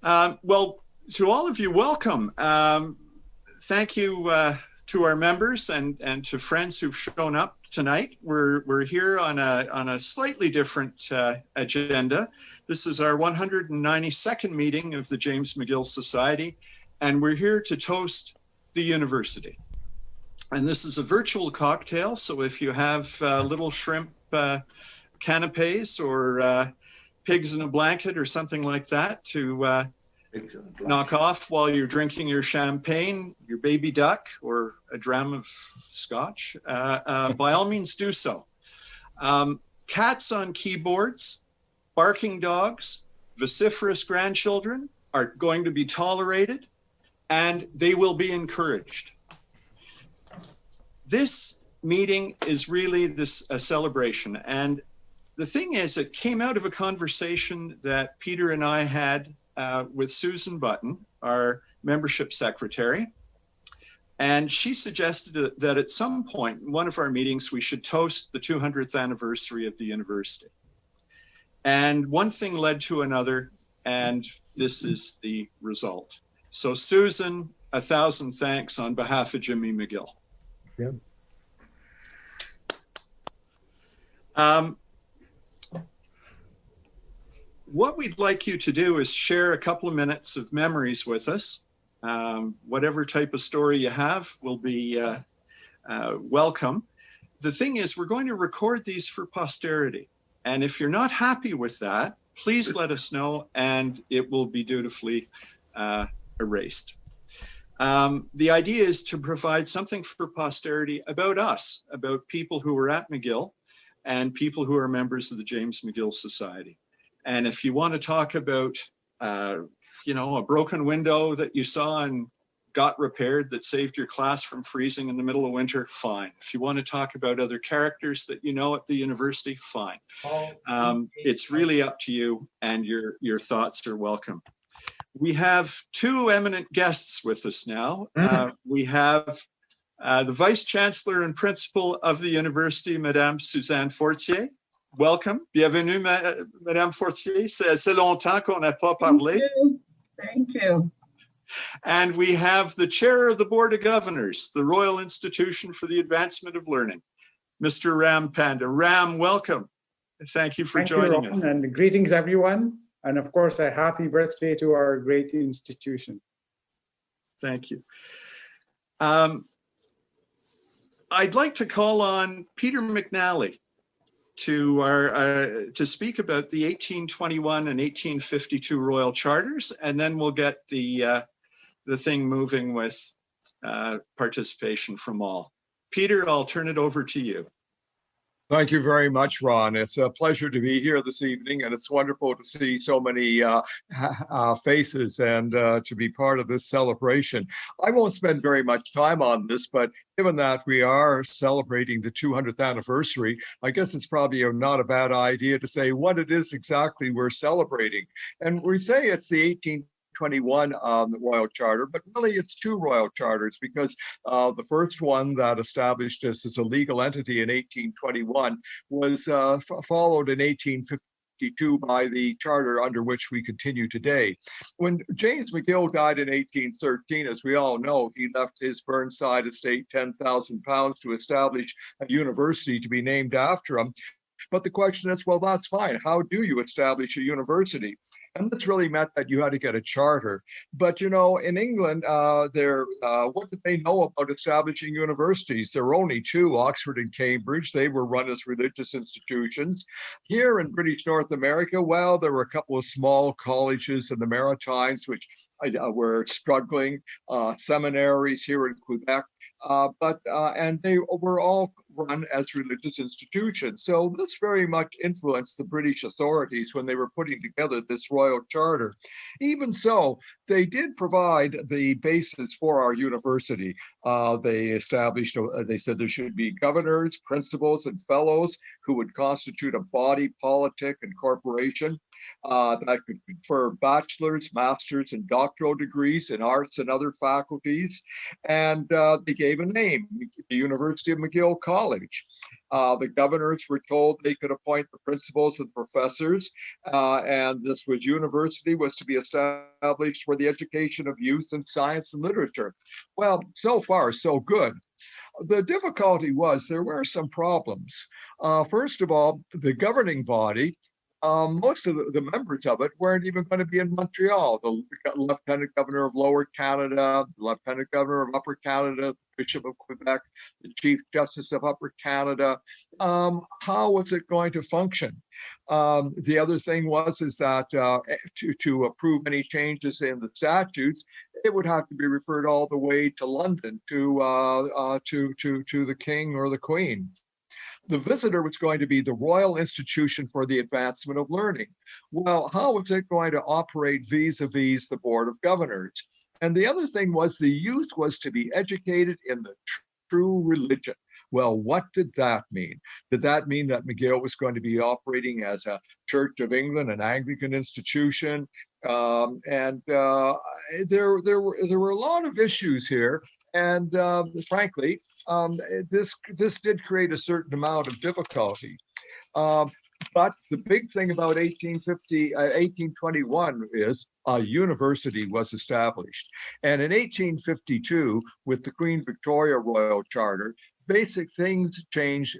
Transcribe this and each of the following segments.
Well, to all of you, welcome. Thank you to our members and to friends who've shown up tonight. We're here on a slightly different agenda. This is our 192nd meeting of the James McGill Society, and we're here to toast the university. And this is a virtual cocktail, so if you have little shrimp canapes or pigs in a blanket or something like that to knock off while you're drinking your champagne, your baby duck, or a dram of scotch, by all means do so. Cats on keyboards, barking dogs, vociferous grandchildren are going to be tolerated, and they will be encouraged. This meeting is really a celebration, and the thing is, it came out of a conversation that Peter and I had with Susan Button, our membership secretary, and she suggested that at some point in one of our meetings, we should toast the 200th anniversary of the university. And one thing led to another, and this is the result. So Susan, 1,000 thanks on behalf of Jimmy McGill. Yeah. What we'd like you to do is share a couple of minutes of memories with us. Whatever type of story you have will be welcome. The thing is, we're going to record these for posterity. And if you're not happy with that, please let us know and it will be dutifully erased. The idea is to provide something for posterity about us, about people who were at McGill and people who are members of the James McGill Society. And if you want to talk about, a broken window that you saw and got repaired that saved your class from freezing in the middle of winter, fine. If you want to talk about other characters that you know at the university, fine. It's really up to you, and your thoughts are welcome. We have two eminent guests with us now. We have the Vice Chancellor and Principal of the University, Madame Suzanne Fortier. Welcome. Bienvenue, Madame Fortier. C'est longtemps qu'on n'a pas parlé. Thank you. And we have the Chair of the Board of Governors, the Royal Institution for the Advancement of Learning, Mr. Ram Panda. Ram, welcome. Thank you for joining us. And greetings, everyone. And of course, a happy birthday to our great institution. Thank you. I'd like to call on Peter McNally to speak about the 1821 and 1852 Royal Charters, and then we'll get the thing moving with participation from all. Peter, I'll turn it over to you. Thank you very much, Ron. It's a pleasure to be here this evening, and it's wonderful to see so many faces and to be part of this celebration. I won't spend very much time on this, but given that we are celebrating the 200th anniversary, I guess it's probably not a bad idea to say what it is exactly we're celebrating. And we say it's the 1821 Royal Charter, but really it's two Royal Charters, because the first one that established us as a legal entity in 1821 was followed in 1852 by the charter under which we continue today. When James McGill died in 1813, as we all know, he left his Burnside estate £10,000 to establish a university to be named after him. But the question is, well, that's fine. How do you establish a university? And that's really meant that you had to get a charter. But, in England, what did they know about establishing universities? There were only two, Oxford and Cambridge. They were run as religious institutions. Here in British North America, well, there were a couple of small colleges in the Maritimes, which were struggling, seminaries here in Quebec. And they were all run as religious institutions. So this very much influenced the British authorities when they were putting together this Royal Charter. Even so, they did provide the basis for our university. They said there should be governors, principals, and fellows who would constitute a body politic and corporation that could confer bachelor's, master's, and doctoral degrees in arts and other faculties. And they gave a name, the University of McGill College. The governors were told they could appoint the principals and professors, and this university was to be established for the education of youth in science and literature. Well, so far, so good. The difficulty was there were some problems. First of all, the governing body, most of the members of it weren't even going to be in Montreal. The Lieutenant Governor of Lower Canada, the Lieutenant Governor of Upper Canada, the Bishop of Quebec, the Chief Justice of Upper Canada. How was it going to function? The other thing is that to approve any changes in the statutes, it would have to be referred all the way to London to the King or the Queen. The visitor was going to be the Royal Institution for the Advancement of Learning. Well, how was it going to operate vis-a-vis the Board of Governors? And the other thing was the youth was to be educated in the true religion. Well, what did that mean? Did that mean that Mcgill was going to be operating as a Church of England, an Anglican institution? There were a lot of issues here. And frankly, this did create a certain amount of difficulty. But the big thing about 1821 is a university was established. And in 1852, with the Queen Victoria Royal Charter, basic things changed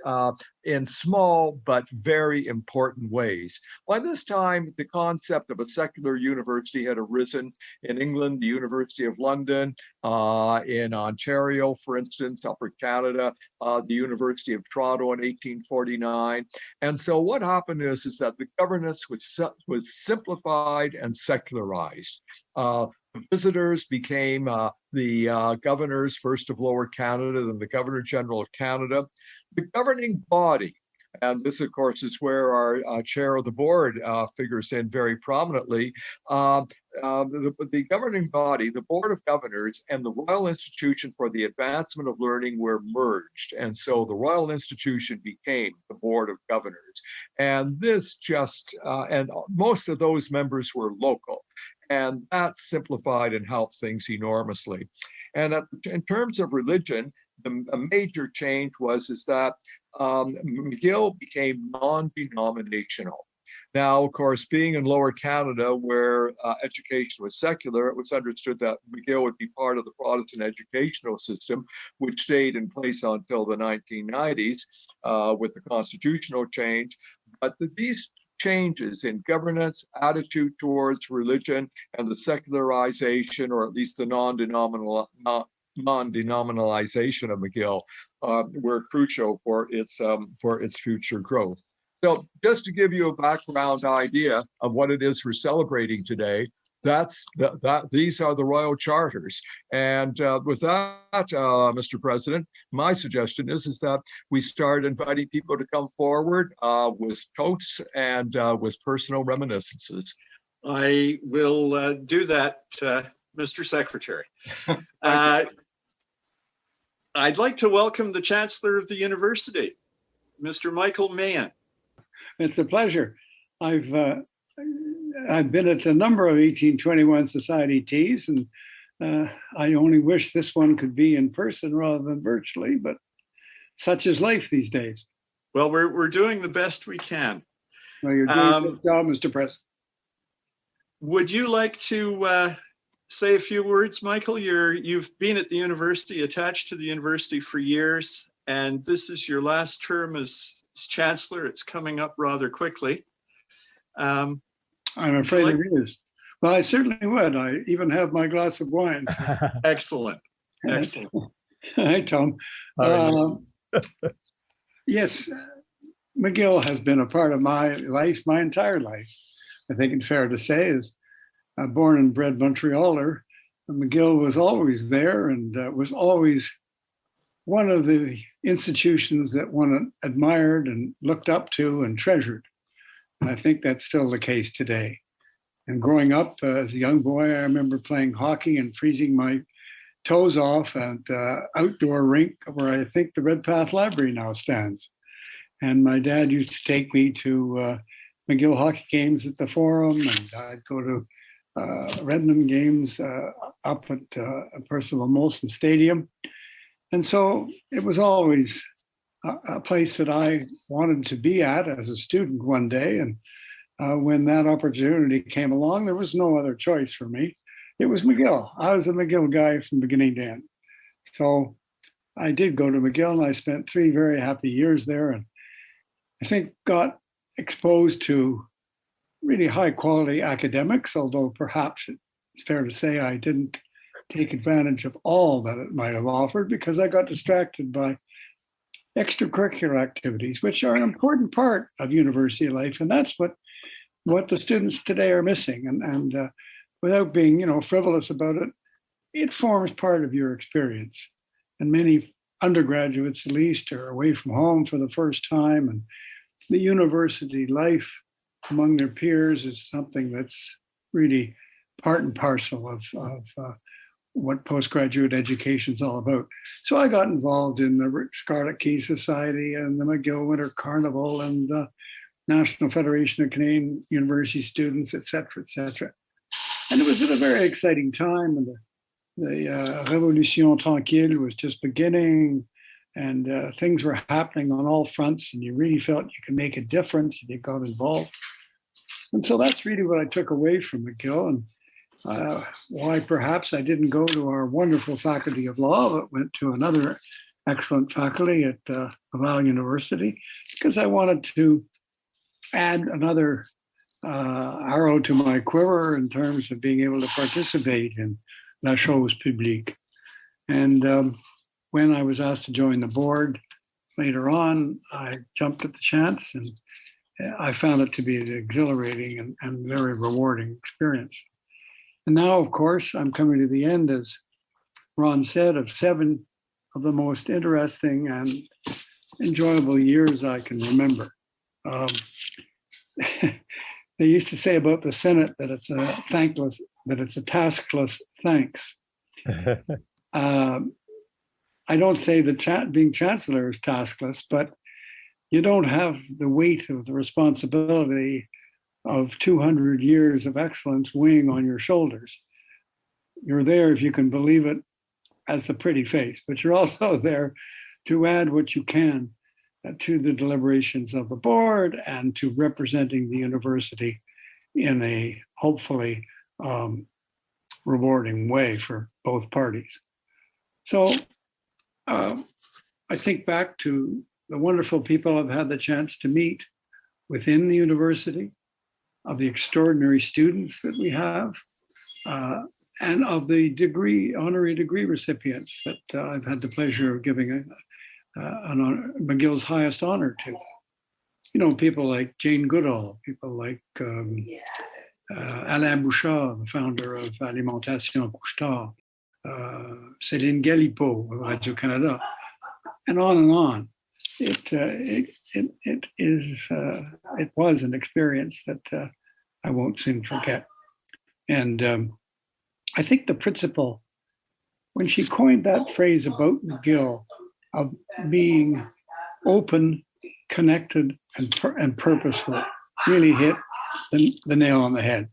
in small but very important ways. By this time, the concept of a secular university had arisen in England, the University of London, in Ontario, for instance, Upper Canada, the University of Toronto in 1849. And so what happened is that the governance was simplified and secularized. Visitors became the governors, first of Lower Canada, then the Governor General of Canada. The governing body, and this, of course, is where our chair of the board figures in very prominently. The governing body, the Board of Governors, and the Royal Institution for the Advancement of Learning were merged. And so the Royal Institution became the Board of Governors. And this and most of those members were local. And that simplified and helped things enormously. And in terms of religion, a major change was that Mcgill became non-denominational. Now, of course, being in Lower Canada, where education was secular, it was understood that Mcgill would be part of the Protestant educational system, which stayed in place until the 1990s with the constitutional change. But these changes in governance, attitude towards religion, and the secularization, or at least the non-denominalization of Mcgill, were crucial for its future growth. So, just to give you a background idea of what it is we're celebrating today, these are the royal charters. And with that, Mr. President, my suggestion is that we start inviting people to come forward with toasts and with personal reminiscences. I will do that, Mr. Secretary. I'd like to welcome the Chancellor of the University, Mr. Michael Mahan. It's a pleasure. I've been at a number of 1821 Society teas, and I only wish this one could be in person rather than virtually, but such is life these days. Well, we're doing the best we can. Well, you're doing a good job, Mr. President. Would you like to say a few words, Michael? You've been at the university, attached to the university for years, and this is your last term as Chancellor. It's coming up rather quickly. I'm afraid it is. Well, I certainly would. I even have my glass of wine. Excellent. Excellent. Hi, Tom. Yes, Mcgill has been a part of my life, my entire life. I think it's fair to say, as a born and bred Montrealer, Mcgill was always there and was always one of the institutions that one admired and looked up to and treasured. And I think that's still the case today. And growing up as a young boy, I remember playing hockey and freezing my toes off at outdoor rink where I think the Red Path Library now stands. And my dad used to take me to Mcgill hockey games at the Forum, and I'd go to Redmond games up at Percival Molson Stadium. And so it was always a place that I wanted to be at as a student one day. And when that opportunity came along, there was no other choice for me. It was McGill. I was a McGill guy from beginning to end. So I did go to McGill, and I spent 3 very happy years there. And I think got exposed to really high quality academics, although perhaps it's fair to say I didn't take advantage of all that it might have offered, because I got distracted by extracurricular activities, which are an important part of university life. And that's what the students today are missing. And without being, frivolous about it, it forms part of your experience. And many undergraduates, at least, are away from home for the first time. And the university life among their peers is something that's really part and parcel of what postgraduate education is all about. So I got involved in the Scarlet Key Society and the McGill Winter Carnival and the National Federation of Canadian University Students, et cetera, et cetera. And it was at a very exciting time, and the Révolution Tranquille was just beginning, and things were happening on all fronts, and you really felt you could make a difference if you got involved. And so that's really what I took away from McGill, and why perhaps I didn't go to our wonderful faculty of law, but went to another excellent faculty at Laval University, because I wanted to add another arrow to my quiver in terms of being able to participate in la chose publique. And when I was asked to join the board later on, I jumped at the chance, and I found it to be an exhilarating and very rewarding experience. And now, of course, I'm coming to the end, as Ron said, of 7 of the most interesting and enjoyable years I can remember. They used to say about the Senate that it's a taskless thanks. I don't say that being chancellor is taskless, but you don't have the weight of the responsibility of 200 years of excellence weighing on your shoulders. You're there, if you can believe it, as the pretty face, but you're also there to add what you can to the deliberations of the board and to representing the university in a hopefully rewarding way for both parties. So I think back to the wonderful people I've had the chance to meet within the university, of the extraordinary students that we have, and of the honorary degree recipients that I've had the pleasure of giving McGill's highest honor to. People like Jane Goodall, people like Alain Bouchard, the founder of Alimentation Couche-Tard, Céline Galipeau of Radio-Canada, and on and on. It was an experience that I won't soon forget. And I think the principal, when she coined that phrase about McGill of being open, connected, and purposeful, really hit the nail on the head.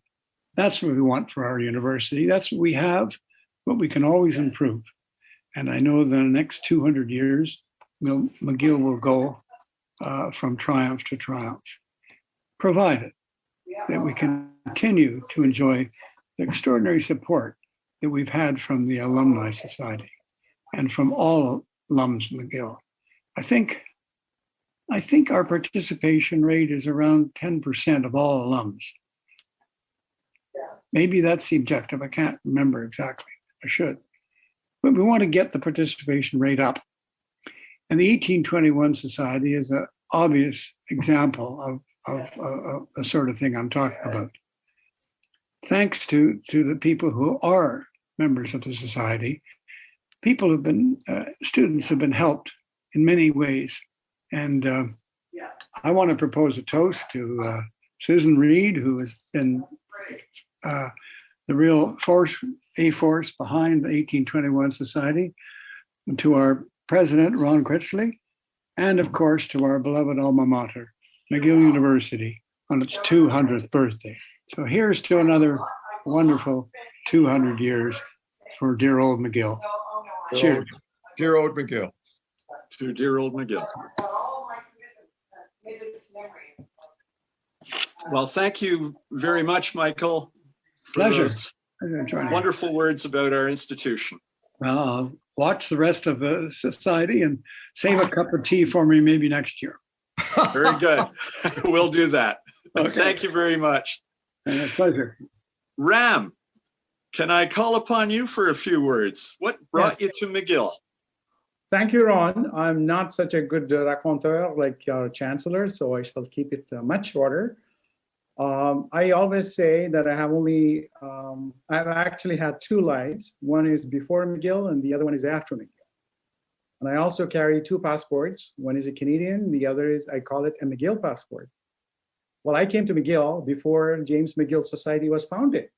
That's what we want for our university. That's what we have, but we can always improve. And I know that in the next 200 years, McGill will go from triumph to triumph, provided that we continue to enjoy the extraordinary support that we've had from the Alumni Society and from all alums McGill. I think our participation rate is around 10% of all alums. Maybe that's the objective. I can't remember exactly. I should. But we want to get the participation rate up. And the 1821 Society is an obvious example of the sort of thing I'm talking about. Thanks to the people who are members of the society, students have been helped in many ways. And I want to propose a toast to Susan Reed, who has been the real force behind the 1821 Society, and to our president, Ron Critchley, and of course to our beloved alma mater, McGill University, on its 200th birthday. So here's to another wonderful 200 years for dear old McGill. Cheers. Dear old McGill. to dear old Mcgill. Well, thank you very much, Michael, for Pleasure. those Pleasure joining. wonderful words about our institution. Well, I'll watch the rest of the society and save a cup of tea for me maybe next year. Very good. We'll do that. Okay. Thank you very much. Pleasure. Ram, can I call upon you for a few words? What brought you to Mcgill? Thank you, Ron. I'm not such a good raconteur like our chancellor, so I shall keep it much shorter. I always say that I have only, I've actually had two lives. One is before Mcgill and the other one is after Mcgill. And I also carry two passports. One is a Canadian, the other is, I call it a Mcgill passport. Well, I came to Mcgill before James McGill Society was founded.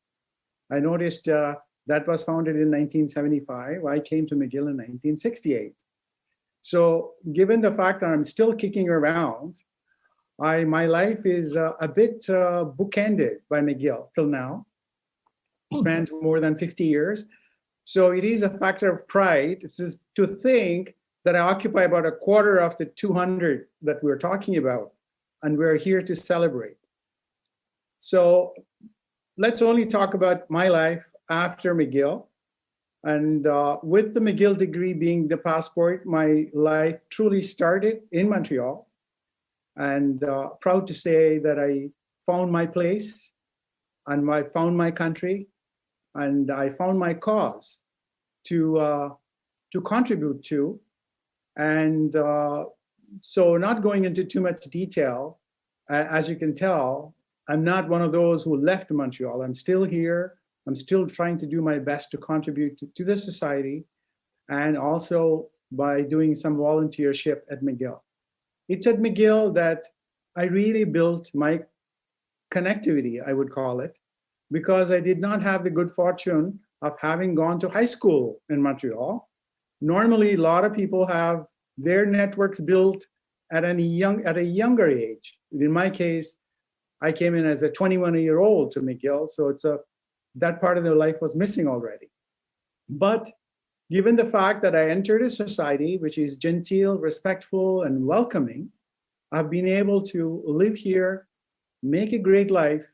I noticed that was founded in 1975. I came to Mcgill in 1968. So given the fact that I'm still kicking around, my life is a bit bookended by Mcgill till now. Spans more than 50 years. So it is a factor of pride to think that I occupy about a quarter of the 200 that we're talking about, and we're here to celebrate. So let's only talk about my life after Mcgill. And with the Mcgill degree being the passport, my life truly started in Montreal. And proud to say that I found my place and I found my country and I found my cause to contribute to. And so not going into too much detail, as you can tell, I'm not one of those who left Montreal. I'm still here. I'm still trying to do my best to contribute to the society and also by doing some volunteership at Mcgill. It's at Mcgill that I really built my connectivity, I would call it, because I did not have the good fortune of having gone to high school in Montreal. Normally, a lot of people have their networks built at a younger age. In my case, I came in as a 21-year-old to Mcgill, so that part of their life was missing already. But given the fact that I entered a society which is genteel, respectful, and welcoming, I've been able to live here, make a great life,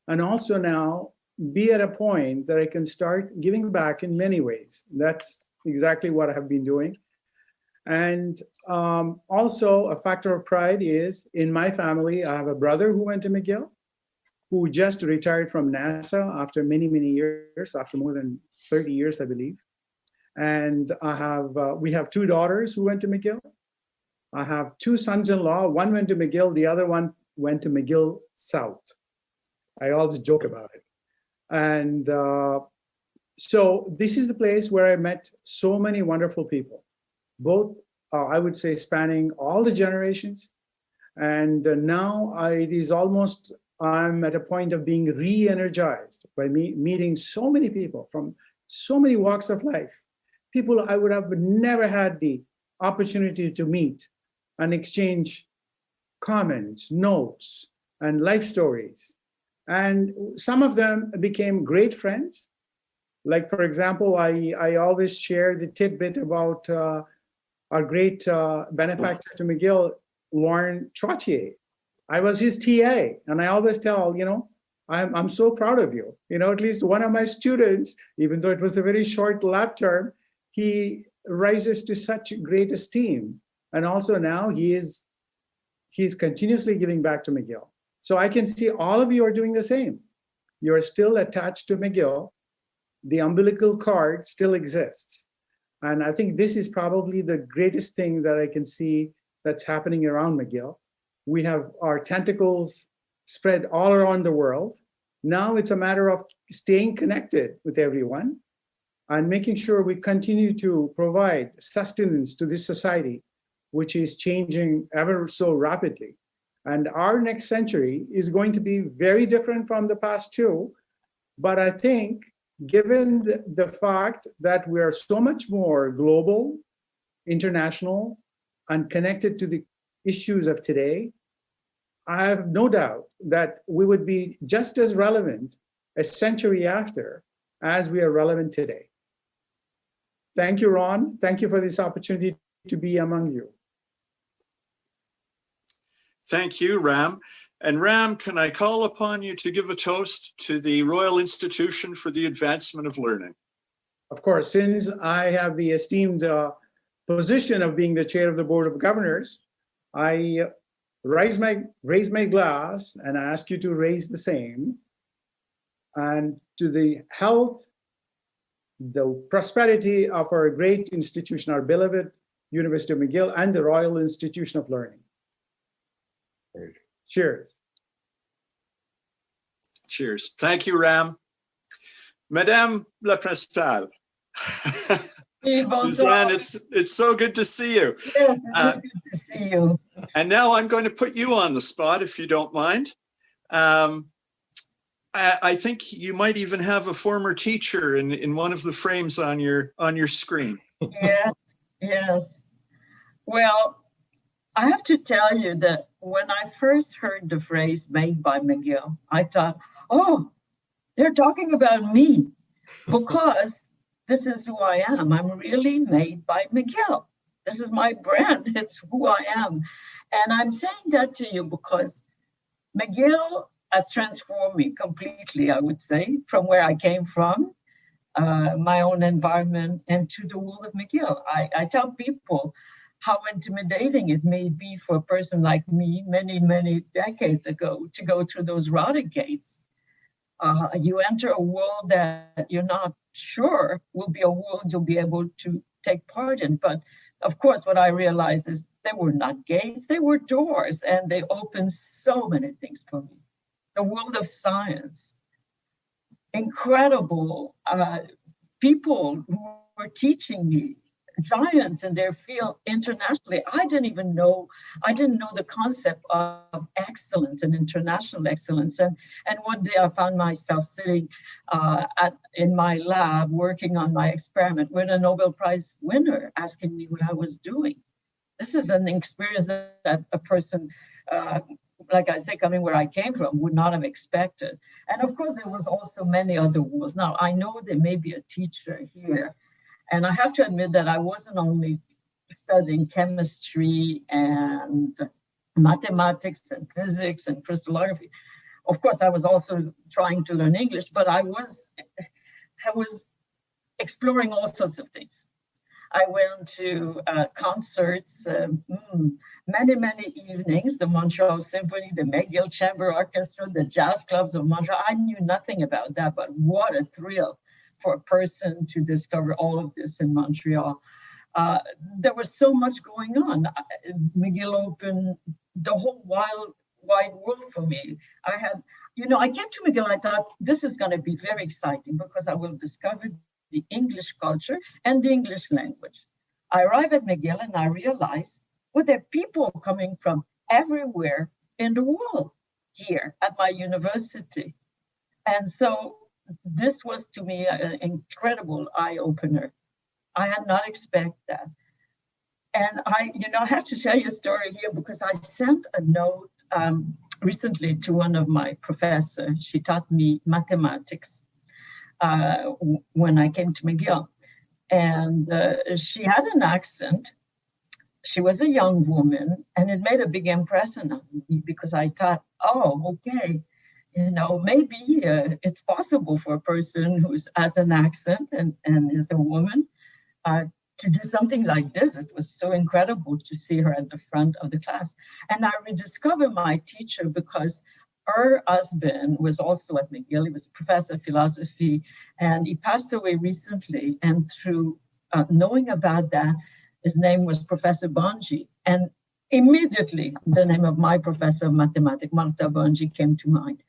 and also now be at a point that I can start giving back in many ways. That's exactly what I have been doing. And also a factor of pride is in my family, I have a brother who went to Mcgill, who just retired from NASA after many, many years, after more than 30 years, I believe. And we have two daughters who went to Mcgill. I have two sons-in-law. One went to Mcgill, the other one went to Mcgill South. I always joke about it. And so this is the place where I met so many wonderful people, both, I would say, spanning all the generations. And now it is almost, I'm at a point of being re-energized by meeting so many people from so many walks of life. People I would have never had the opportunity to meet and exchange comments, notes, and life stories. And some of them became great friends. Like, for example, I always share the tidbit about our great benefactor to Mcgill, Warren Trottier. I was his TA, and I always tell, I'm so proud of you. At least one of my students, even though it was a very short lab term, he rises to such great esteem. And also now he's continuously giving back to Mcgill. So I can see all of you are doing the same. You're still attached to Mcgill. The umbilical cord still exists. And I think this is probably the greatest thing that I can see that's happening around Mcgill. We have our tentacles spread all around the world. Now it's a matter of staying connected with everyone and making sure we continue to provide sustenance to this society, which is changing ever so rapidly. And our next century is going to be very different from the past two. But I think given the fact that we are so much more global, international, and connected to the issues of today, I have no doubt that we would be just as relevant a century after as we are relevant today. Thank you, Ron. Thank you for this opportunity to be among you. Thank you, Ram. And Ram, can I call upon you to give a toast to the Royal Institution for the Advancement of Learning? Of course, since I have the esteemed position of being the chair of the Board of Governors, I raise my glass and I ask you to raise the same. And to the health, the prosperity of our great institution, our beloved University of McGill and the Royal Institution of Learning. Great. Cheers. Cheers. Thank you, Ram. Madame la Principale. Suzanne, it's so good to see you. Yes, it's good to see you. And now I'm going to put you on the spot, if you don't mind. I think you might even have a former teacher in one of the frames on your screen. Yes. Well, I have to tell you that when I first heard the phrase made by Mcgill, I thought, oh, they're talking about me, because this is who I am. I'm really made by Mcgill. This is my brand. It's who I am. And I'm saying that to you because Mcgill has transformed me completely, I would say, from where I came from, my own environment, and to the world of Mcgill. I tell people how intimidating it may be for a person like me many, many decades ago to go through those routed gates. You enter a world that you're not sure will be a world you'll be able to take part in. But of course, what I realized is they were not gates, they were doors, and they opened so many things for me. The world of science, incredible people who were teaching me, giants in their field internationally. I didn't know the concept of excellence and international excellence. And one day I found myself sitting in my lab working on my experiment with a Nobel Prize winner asking me what I was doing. This is an experience that a person, like I say, coming where I came from, would not have expected. And of course, there was also many other worlds. Now, I know there may be a teacher here, and I have to admit that I wasn't only studying chemistry and mathematics and physics and crystallography. Of course, I was also trying to learn English, but I was exploring all sorts of things. I went to concerts, many evenings, the Montreal Symphony, the Mcgill Chamber Orchestra, the jazz clubs of Montreal. I knew nothing about that, but what a thrill for a person to discover all of this in Montreal. There was so much going on. Mcgill opened the whole wide world for me. I came to Mcgill, I thought this is going to be very exciting because I will discover the English culture and the English language. I arrived at Mcgill and I realized, well, there are people coming from everywhere in the world here at my university. And so this was to me an incredible eye-opener. I had not expected that. And I have to tell you a story here because I sent a note recently to one of my professors. She taught me mathematics when I came to Mcgill. And she had an accent. She was a young woman, and it made a big impression on me because I thought, oh, okay, maybe it's possible for a person who has an accent and is a woman to do something like this. It was so incredible to see her at the front of the class. And I rediscovered my teacher because her husband was also at Mcgill. He was a professor of philosophy, and he passed away recently. And through knowing about that, his name was Professor Bonji. And immediately, the name of my professor of mathematics, Marta Bonji, came to mind.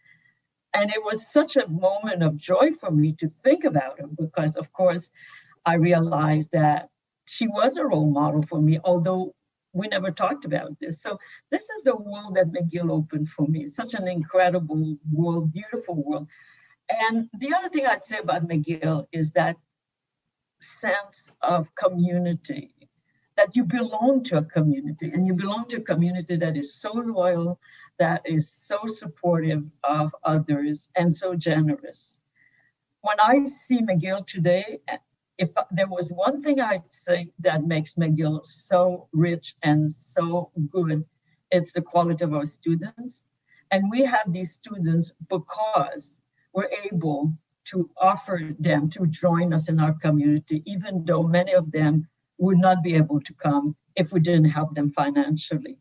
And it was such a moment of joy for me to think about her because, of course, I realized that she was a role model for me, although we never talked about this. So this is the world that Mcgill opened for me. Such an incredible world, beautiful world. And the other thing I'd say about Mcgill is that sense of community, that you belong to a community, and you belong to a community that is so loyal, that is so supportive of others, and so generous. When I see Mcgill today, if there was one thing I'd say that makes McGill so rich and so good, it's the quality of our students. And we have these students because we're able to offer them to join us in our community, even though many of them would not be able to come if we didn't help them financially.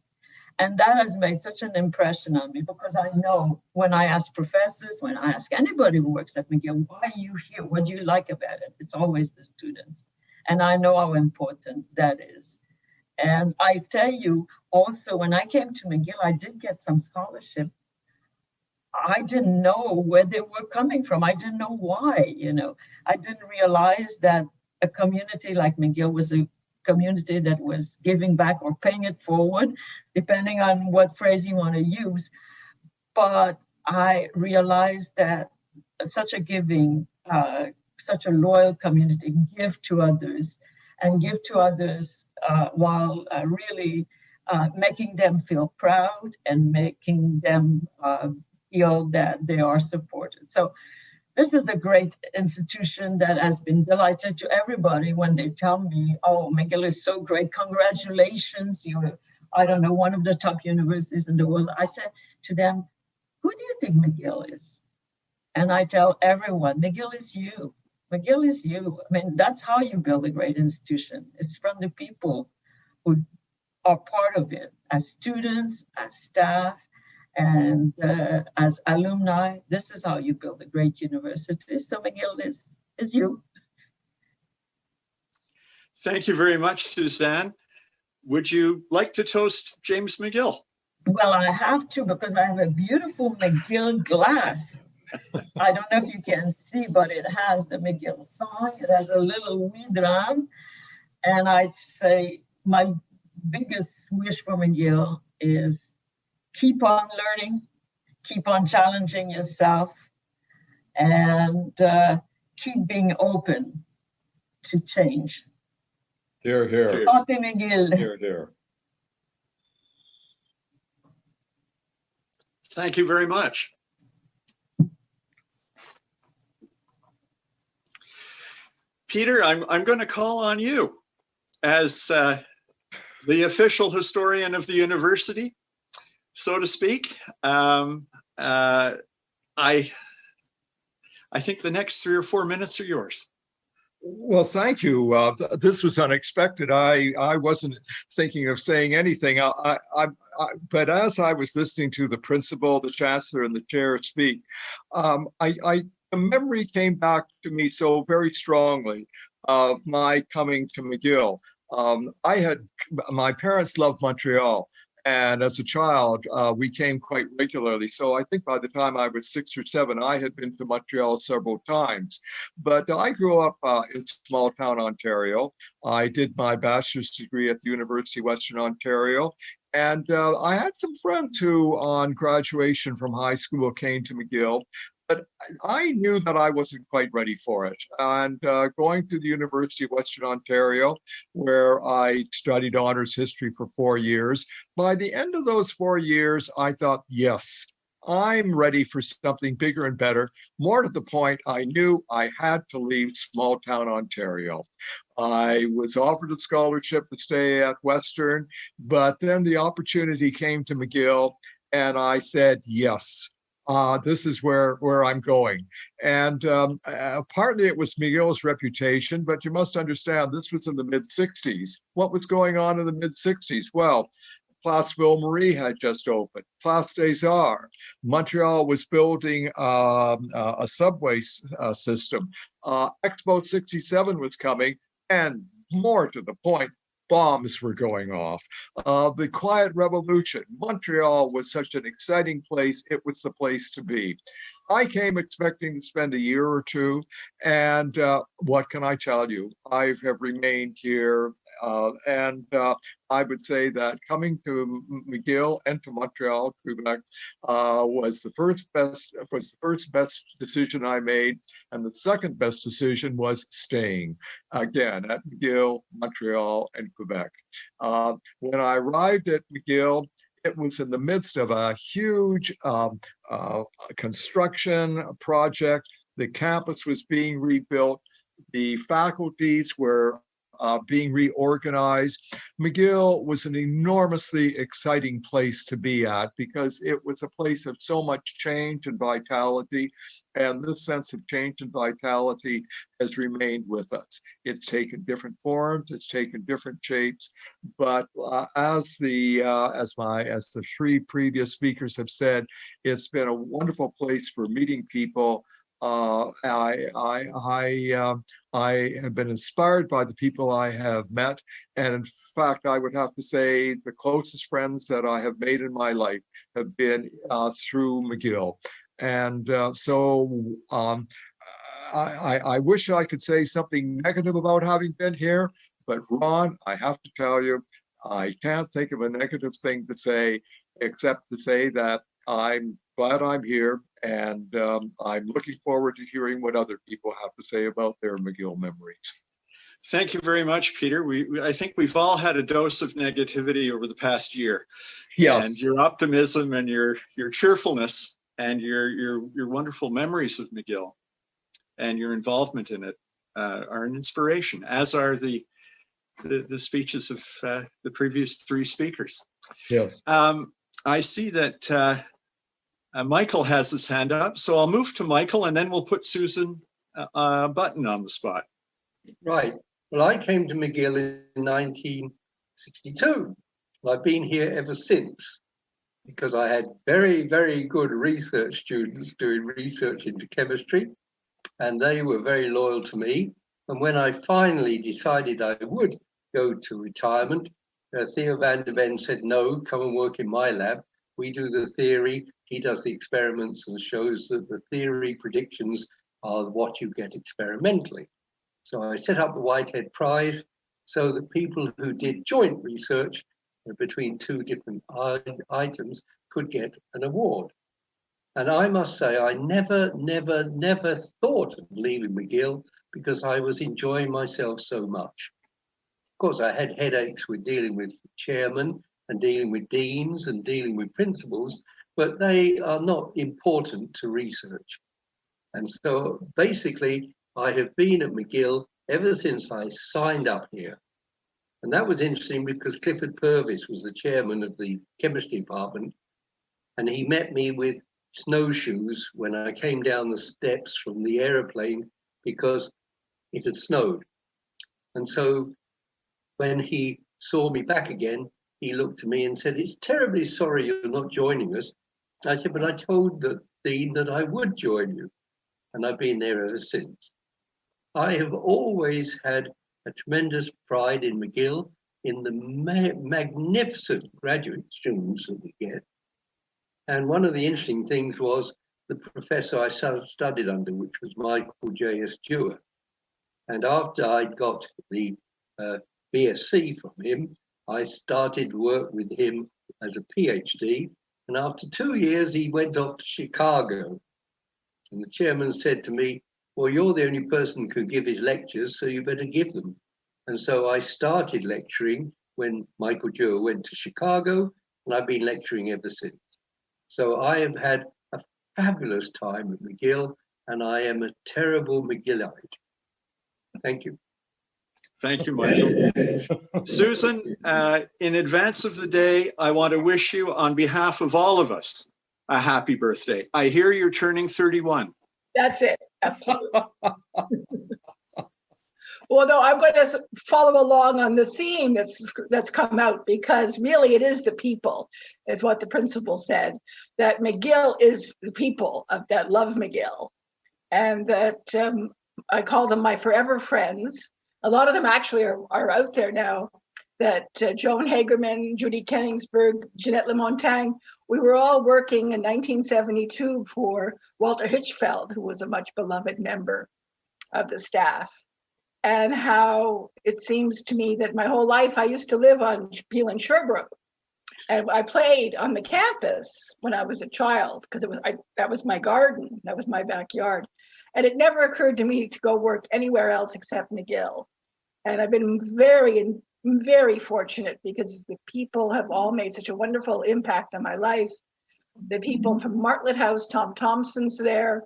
And that has made such an impression on me, because I know when I ask professors, when I ask anybody who works at McGill, why are you here? What do you like about it? It's always the students. And I know how important that is. And I tell you also, when I came to McGill, I did get some scholarship. I didn't know where they were coming from. I didn't know why, I didn't realize that a community like McGill was a community that was giving back or paying it forward, depending on what phrase you want to use. But I realized that such a giving, such a loyal community, give to others while really making them feel proud and making them feel that they are supported. So this is a great institution that has been delighted to everybody when they tell me, oh, McGill is so great. Congratulations. You're, I don't know, one of the top universities in the world. I said to them, who do you think McGill is? And I tell everyone, McGill is you. McGill is you. I mean, that's how you build a great institution. It's from the people who are part of it, as students, as staff, and as alumni. This is how you build a great university. So McGill is you. Thank you very much, Suzanne. Would you like to toast James McGill? Well, I have to, because I have a beautiful McGill glass. I don't know if you can see, but it has the McGill song. It has a little widram. And I'd say my biggest wish for McGill is keep on learning, keep on challenging yourself, and keep being open to change. Hear, hear. Santé McGill. Hear, hear. Thank you very much. Peter, I'm going to call on you as the official historian of the university, so to speak. I think the next 3 or 4 minutes are yours. Well, thank you. This was unexpected. I wasn't thinking of saying anything. But as I was listening to the principal, the chancellor, and the chair speak, the memory came back to me so very strongly of my coming to McGill. My parents loved Montreal. And as a child, we came quite regularly. So I think by the time I was 6 or 7, I had been to Montreal several times. But I grew up in small town Ontario. I did my bachelor's degree at the University of Western Ontario. And I had some friends who, on graduation from high school, came to McGill. But I knew that I wasn't quite ready for it. And going to the University of Western Ontario, where I studied honors history for 4 years, by the end of those 4 years, I thought, yes, I'm ready for something bigger and better. More to the point, I knew I had to leave small town Ontario. I was offered a scholarship to stay at Western, but then the opportunity came to McGill, and I said, yes. This is where I'm going. And partly it was McGill's reputation, but you must understand this was in the mid-60s. What was going on in the mid-60s? Well, Place Ville-Marie had just opened. Place des Arts. Montreal was building a subway system. Expo 67 was coming, and more to the point, bombs were going off. The Quiet Revolution. Montreal was such an exciting place. It was the place to be. I came expecting to spend a year or two, and what can I tell you? I have remained here, and I would say that coming to McGill and to Montreal, Quebec, was the first best decision I made, and the second best decision was staying again at McGill, Montreal, and Quebec. When I arrived at McGill, it was in the midst of a huge construction project. The campus was being rebuilt. The faculties were being reorganized. Mcgill was an enormously exciting place to be at because it was a place of so much change and vitality. And this sense of change and vitality has remained with us. It's taken different forms, it's taken different shapes, but as the three previous speakers have said, it's been a wonderful place for meeting people. I have been inspired by the people I have met. And in fact, I would have to say the closest friends that I have made in my life have been through Mcgill. And I wish I could say something negative about having been here, but Ron, I have to tell you, I can't think of a negative thing to say, except to say that I'm glad I'm here, and I'm looking forward to hearing what other people have to say about their Mcgill memories. Thank you very much, Peter. I think we've all had a dose of negativity over the past year. Yes. And your optimism and your cheerfulness and your wonderful memories of Mcgill and your involvement in it are an inspiration, as are the speeches of the previous three speakers. Yes. I see that Michael has his hand up, so I'll move to Michael, and then we'll put Susan Button on the spot. Right. Well, I came to Mcgill in 1962. I've been here ever since because I had very, very good research students doing research into chemistry, and they were very loyal to me. And when I finally decided I would go to retirement, Theo van der Ven said, no, come and work in my lab. We do the theory, he does the experiments and shows that the theory predictions are what you get experimentally. So I set up the Whitehead Prize so that people who did joint research between two different items could get an award. And I must say, I never thought of leaving Mcgill because I was enjoying myself so much. Of course, I had headaches with dealing with chairmen and dealing with deans and dealing with principals, but they are not important to research. And so basically, I have been at Mcgill ever since I signed up here. And that was interesting because Clifford Purvis was the chairman of the chemistry department, and he met me with snowshoes when I came down the steps from the aeroplane because it had snowed. And so when he saw me back again, he looked at me and said, "It's terribly sorry you're not joining us." I said, "But I told the dean that I would join you." And I've been there ever since. I have always had a tremendous pride in Mcgill, in the magnificent graduate students that we get. And one of the interesting things was the professor I studied under, which was Michael J.S. Dewar. And after I'd got the BSc from him, I started work with him as a PhD. And after 2 years, he went off to Chicago. And the chairman said to me, "Well, you're the only person who could give his lectures, so you better give them." And so I started lecturing when Michael Dewar went to Chicago, and I've been lecturing ever since. So I have had a fabulous time at Mcgill, and I am a terrible McGillite. Thank you. Thank you, Michael. Susan, in advance of the day, I want to wish you, on behalf of all of us, a happy birthday. I hear you're turning 31. That's it. Absolutely. Well, no, I'm going to follow along on the theme that's come out, because really it is the people. It's what the principal said, that Mcgill is the people that love Mcgill, and that I call them my forever friends. A lot of them actually are out there now. That Joan Hagerman, Judy Kennensburg, Jeanette Lamontagne, we were all working in 1972 for Walter Hitchfeld, who was a much beloved member of the staff. And how it seems to me that my whole life I used to live on Peel and Sherbrooke. And I played on the campus when I was a child, because that was my garden, that was my backyard. And it never occurred to me to go work anywhere else except Mcgill. And I've been very, very fortunate because the people have all made such a wonderful impact on my life. The people from Martlet House, Tom Thompson's there,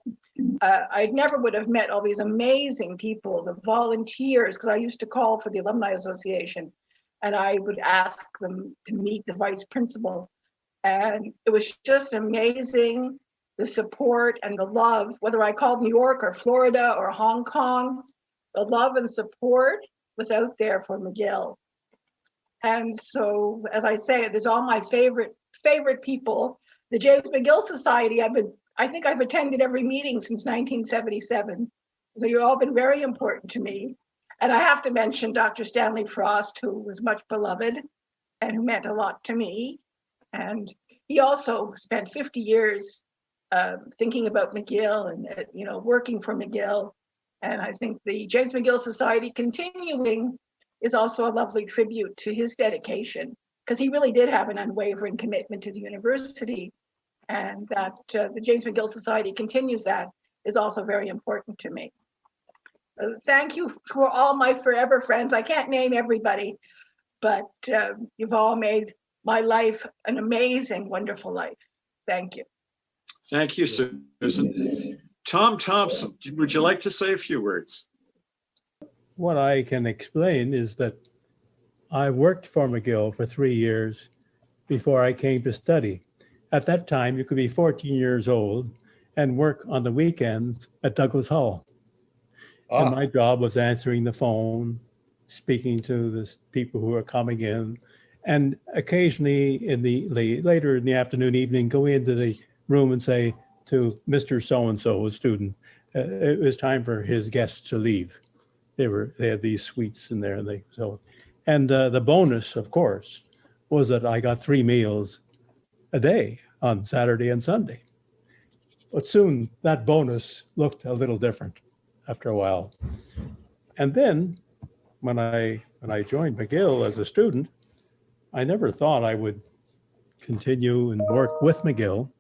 I never would have met all these amazing people, the volunteers, because I used to call for the Alumni Association and I would ask them to meet the vice principal. And it was just amazing, the support and the love, whether I called New York or Florida or Hong Kong, the love and support was out there for Mcgill. And so, as I say, there's all my favorite people. The James Mcgill Society, I think I've attended every meeting since 1977. So you've all been very important to me. And I have to mention Dr. Stanley Frost, who was much beloved and who meant a lot to me. And he also spent 50 years thinking about Mcgill and working for Mcgill. And I think the James Mcgill Society continuing is also a lovely tribute to his dedication, because he really did have an unwavering commitment to the university. And that the James Mcgill Society continues that is also very important to me. Thank you for all my forever friends. I can't name everybody, but you've all made my life an amazing, wonderful life. Thank you. Thank you, Susan. Tom Thompson, would you like to say a few words? What I can explain is that I worked for Mcgill for 3 years before I came to study. At that time, you could be 14 years old and work on the weekends at Douglas Hall. And my job was answering the phone, speaking to the people who are coming in, and occasionally later in the afternoon, evening, go into the room and say to Mr. So-and-so, a student, it was time for his guests to leave. They had these suites in there, and the bonus, of course, was that I got 3 meals a day on Saturday and Sunday. But soon that bonus looked a little different after a while. And then when I joined Mcgill as a student, I never thought I would continue and work with Mcgill,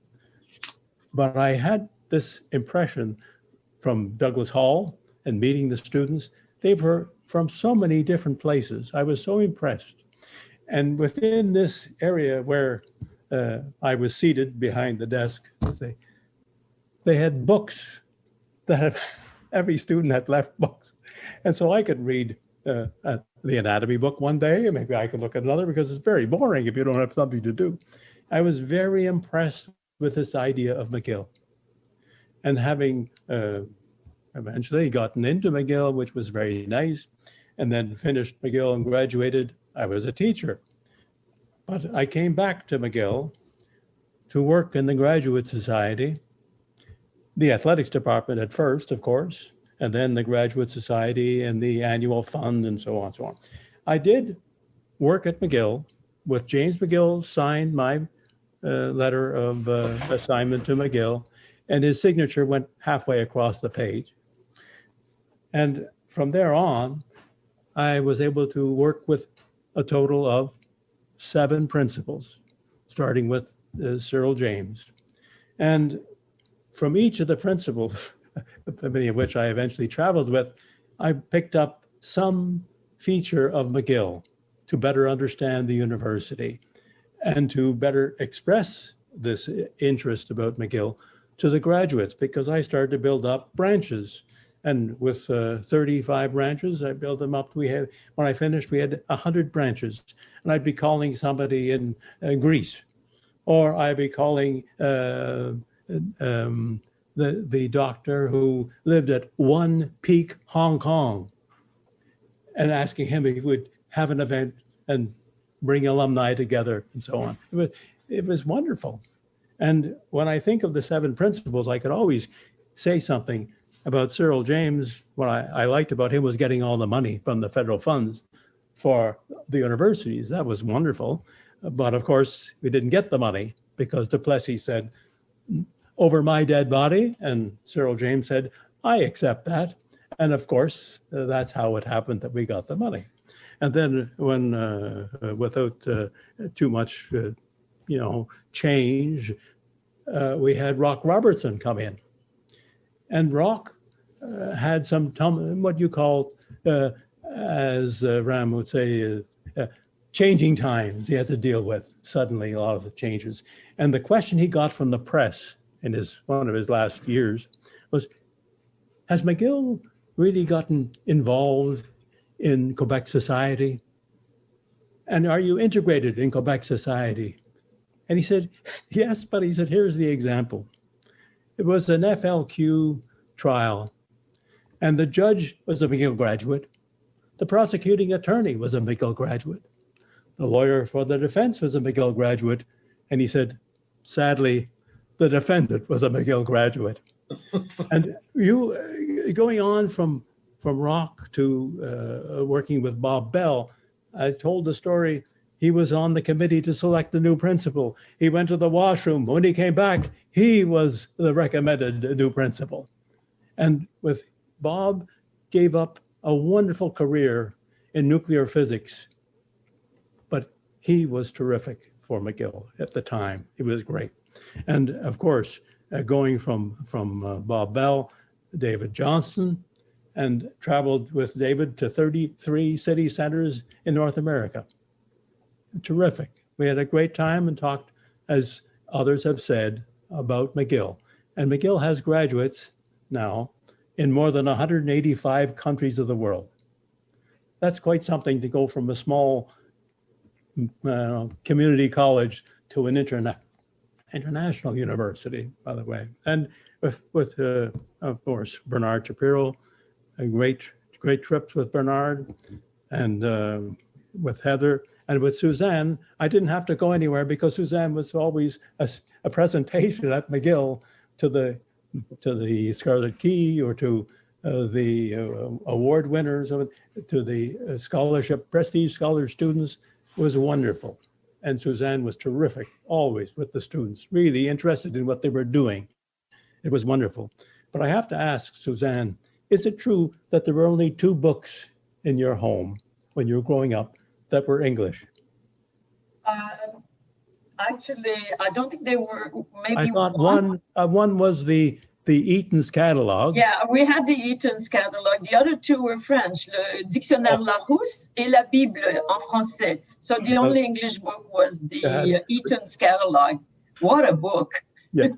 but I had this impression from Douglas Hall and meeting the students. They were from so many different places. I was so impressed. And within this area where I was seated behind the desk, they had books that every student had left books. And so I could read the anatomy book one day, and maybe I could look at another, because it's very boring if you don't have something to do. I was very impressed with this idea of Mcgill. And having eventually gotten into Mcgill, which was very nice, and then finished Mcgill and graduated, I was a teacher. But I came back to Mcgill to work in the Graduate Society, the athletics department at first, of course, and then the Graduate Society and the annual fund and so on, so on. I did work at Mcgill with James Mcgill signed my letter of assignment to Mcgill, and his signature went halfway across the page. And from there on, I was able to work with a total of 7 principals, starting with Cyril James. And from each of the principals, many of which I eventually traveled with, I picked up some feature of Mcgill to better understand the university and to better express this interest about Mcgill to the graduates, because I started to build up branches. And with 35 branches, I built them up. When I finished, we had 100 branches. And I'd be calling somebody in Greece, or I'd be calling the doctor who lived at One Peak, Hong Kong, and asking him if he would have an event and bring alumni together and so on. It was wonderful. And when I think of the 7 principals, I could always say something about Cyril James. What I liked about him was getting all the money from the federal funds for the universities. That was wonderful. But of course, we didn't get the money because du Plessis said, "Over my dead body." And Cyril James said, "I accept that." And of course, that's how it happened that we got the money. And then when, without too much, change, we had Rock Robertson come in. And Rock had some, what you call, as Ram would say, changing times he had to deal with, suddenly a lot of the changes. And the question he got from the press in one of his last years was, has Mcgill really gotten involved in Quebec society? And are you integrated in Quebec society? And he said, yes, but he said, here's the example. It was an FLQ trial, and the judge was a McGill graduate. The prosecuting attorney was a McGill graduate. The lawyer for the defense was a McGill graduate. And he said, sadly, the defendant was a McGill graduate. And you, going on from Rock to working with Bob Bell, I told the story. He was on the committee to select the new principal. He went to the washroom. When he came back, he was the recommended new principal. And with Bob, gave up a wonderful career in nuclear physics. But he was terrific for McGill at the time. He was great. And of course, going from Bob Bell, David Johnston, and traveled with David to 33 city centers in North America. Terrific. We had a great time and talked, as others have said, about McGill. And McGill has graduates now in more than 185 countries of the world. That's quite something to go from a small community college to an international university, by the way. And with of course, Bernard Shapiro, a great trips with Bernard, and with Heather, and with Suzanne. I didn't have to go anywhere because Suzanne was always a presentation at McGill to the Scarlet Key or to the award winners, to the scholarship, prestige scholar students. Was wonderful. And Suzanne was terrific, always with the students, really interested in what they were doing. It was wonderful. But I have to ask Suzanne, is it true that there were only 2 books in your home when you were growing up that were English? Actually, I don't think they were. Maybe I thought one was the Eaton's catalog. Yeah, we had the Eaton's catalog. The other 2 were French, le Dictionnaire Larousse et la Bible en français. So the only English book was the Eaton's catalog. What a book. Yeah.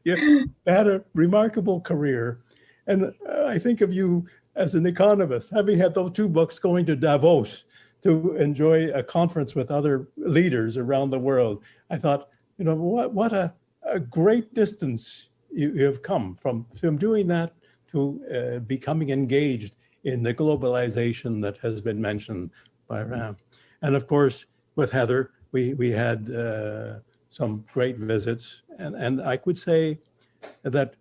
You had a remarkable career. And I think of you as an economist, having had those 2 books, going to Davos to enjoy a conference with other leaders around the world. I thought, what a great distance you have come from doing that to becoming engaged in the globalization that has been mentioned by Ram. And of course, with Heather, we had some great visits. And I could say that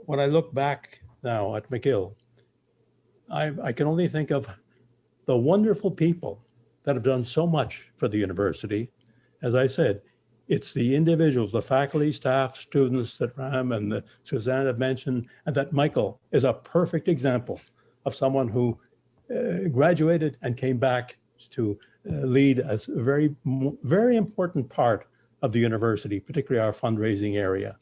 when I look back now at McGill, I can only think of the wonderful people that have done so much for the university. As I said, it's the individuals, the faculty, staff, students that Ram and Suzanne have mentioned, and that Michael is a perfect example of someone who graduated and came back to lead as a very, very important part of the university, particularly our fundraising area.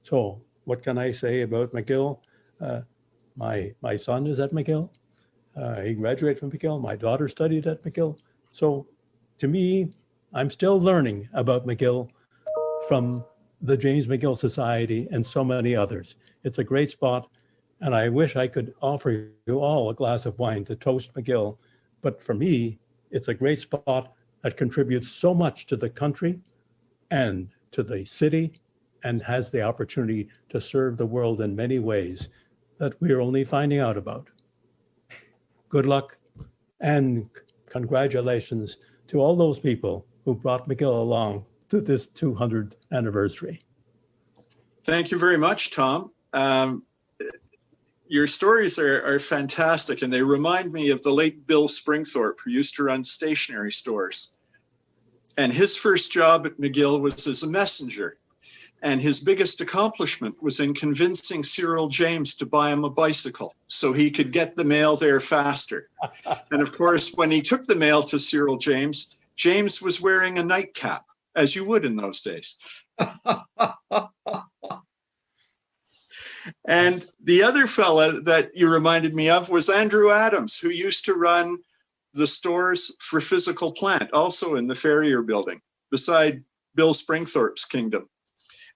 So what can I say about McGill? My son is at McGill. He graduated from McGill. My daughter studied at McGill. So to me, I'm still learning about McGill from the James McGill Society and so many others. It's a great spot, and I wish I could offer you all a glass of wine to toast McGill. But for me, it's a great spot that contributes so much to the country and to the city, and has the opportunity to serve the world in many ways that we are only finding out about. Good luck and congratulations to all those people who brought McGill along to this 200th anniversary. Thank you very much, Tom. Your stories are fantastic, and they remind me of the late Bill Springthorpe, who used to run stationery stores. And his first job at McGill was as a messenger. And his biggest accomplishment was in convincing Cyril James to buy him a bicycle so he could get the mail there faster. And of course, when he took the mail to Cyril James, James was wearing a nightcap, as you would in those days. And the other fella that you reminded me of was Andrew Adams, who used to run the stores for Physical Plant, also in the Ferrier building, beside Bill Springthorpe's kingdom.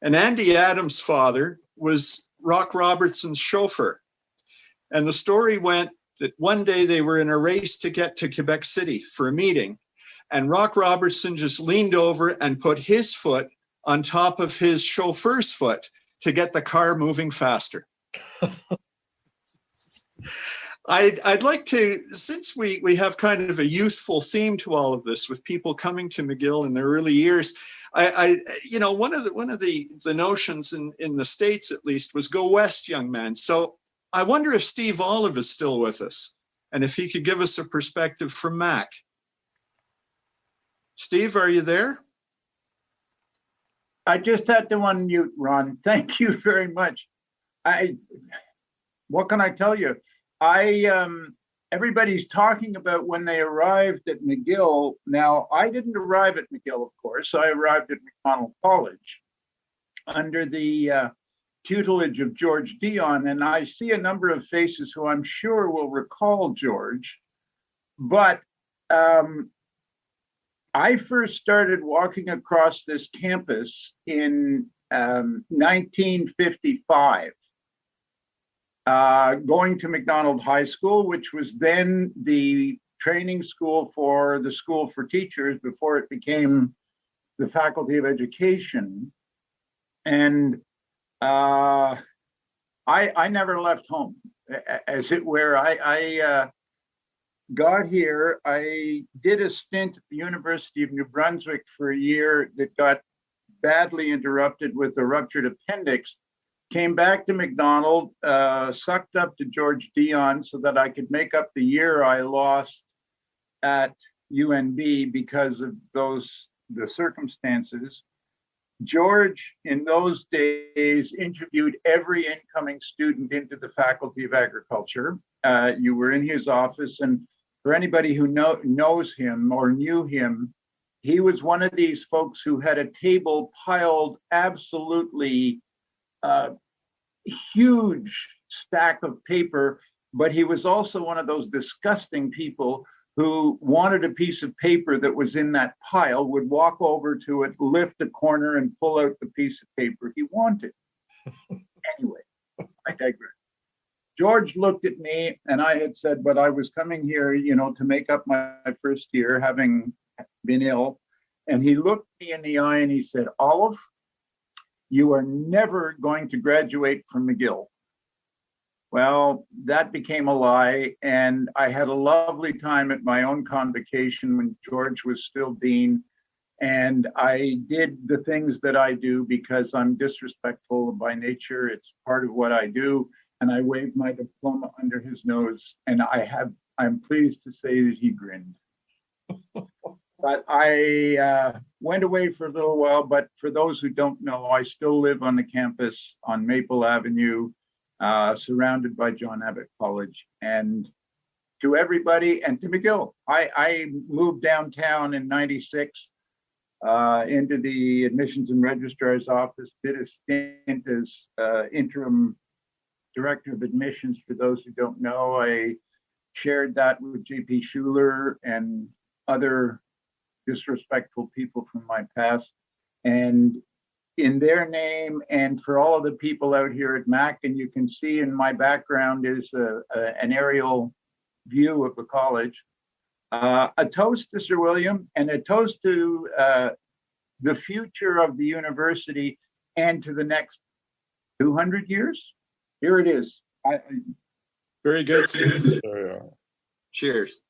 And Andy Adams' father was Rock Robertson's chauffeur. And the story went that one day they were in a race to get to Quebec City for a meeting. And Rock Robertson just leaned over and put his foot on top of his chauffeur's foot to get the car moving faster. I'd like to, since we have kind of a youthful theme to all of this with people coming to McGill in their early years, one of the notions in the States at least was go west, young man. So I wonder if Steve Olive is still with us and if he could give us a perspective from Mac. Steve, are you there? I just had to unmute, Ron. Thank you very much. What can I tell you? Everybody's talking about when they arrived at McGill. Now, I didn't arrive at McGill, of course. I arrived at McDonald College under the tutelage of George Dion, and I see a number of faces who I'm sure will recall George. But I first started walking across this campus in 1955. Going to McDonald High School, which was then the training school for the School for Teachers before it became the Faculty of Education. And I never left home, as it were. I got here. I did a stint at the University of New Brunswick for a year that got badly interrupted with a ruptured appendix. Came back to McDonald, sucked up to George Dion so that I could make up the year I lost at UNB because of the circumstances. George, in those days, interviewed every incoming student into the Faculty of Agriculture. You were in his office, and for anybody who knows him or knew him, he was one of these folks who had a table piled absolutely huge stack of paper, but he was also one of those disgusting people who wanted a piece of paper that was in that pile, would walk over to it, lift a corner, and pull out the piece of paper he wanted. Anyway, I digress. George looked at me, and I had said, but I was coming here, to make up my first year, having been ill. And he looked me in the eye and he said, Olive, you are never going to graduate from McGill. Well, that became a lie. And I had a lovely time at my own convocation when George was still dean. And I did the things that I do because I'm disrespectful by nature. It's part of what I do. And I waved my diploma under his nose. And I'm pleased to say that he grinned. But I went away for a little while. But for those who don't know, I still live on the campus on Maple Avenue, surrounded by John Abbott College. And to everybody, and to McGill, I moved downtown in '96 into the admissions and registrar's office, did a stint as interim director of admissions. For those who don't know, I shared that with J.P. Schuler and other disrespectful people from my past. And in their name, and for all of the people out here at Mac, and you can see in my background is an aerial view of the college, a toast to Sir William and a toast to the future of the university and to the next 200 years. Here it is. Very good, Steve. Cheers.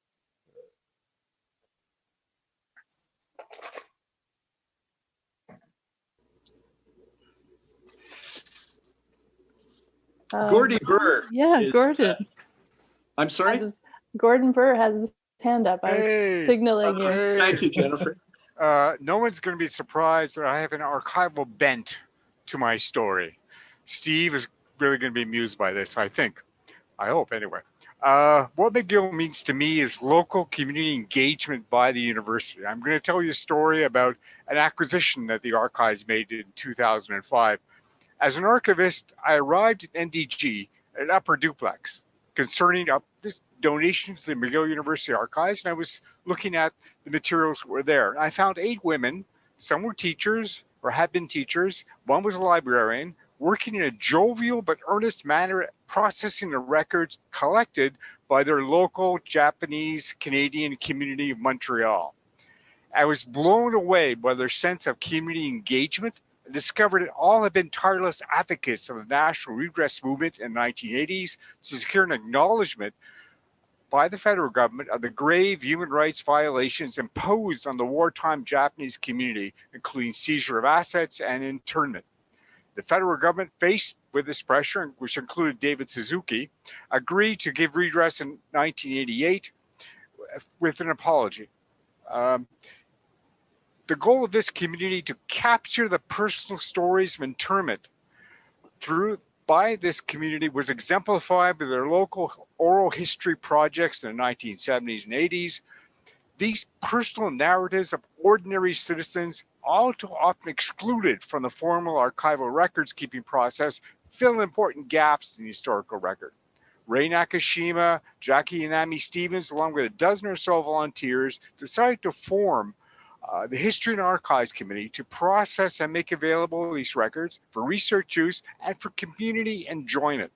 Gordy Burr. Yeah, Gordon. I'm sorry? Gordon Burr has his hand up. I was signaling you. Thank you, Jennifer. No one's going to be surprised that I have an archival bent to my story. Steve is really going to be amused by this, I think. I hope, anyway. What McGill means to me is local community engagement by the university. I'm going to tell you a story about an acquisition that the archives made in 2005. As an archivist, I arrived at NDG, an upper duplex, concerning this donation to the McGill University Archives, and I was looking at the materials that were there. And I found 8 women. Some were teachers or had been teachers. One was a librarian. working in a jovial but earnest manner, processing the records collected by their local Japanese Canadian community of Montreal. I was blown away by their sense of community engagement and discovered that all had been tireless advocates of the national redress movement in the 1980s to secure an acknowledgement by the federal government of the grave human rights violations imposed on the wartime Japanese community, including seizure of assets and internment. The federal government, faced with this pressure, which included David Suzuki, agreed to give redress in 1988 with an apology. The goal of this community to capture the personal stories of internment by this community was exemplified by their local oral history projects in the 1970s and 80s. These personal narratives of ordinary citizens, all too often excluded from the formal archival records keeping process, fill important gaps in the historical record. Ray Nakashima, Jackie Yanami Stevens, along with a dozen or so volunteers, decided to form the History and Archives Committee to process and make available these records for research use and for community enjoyment.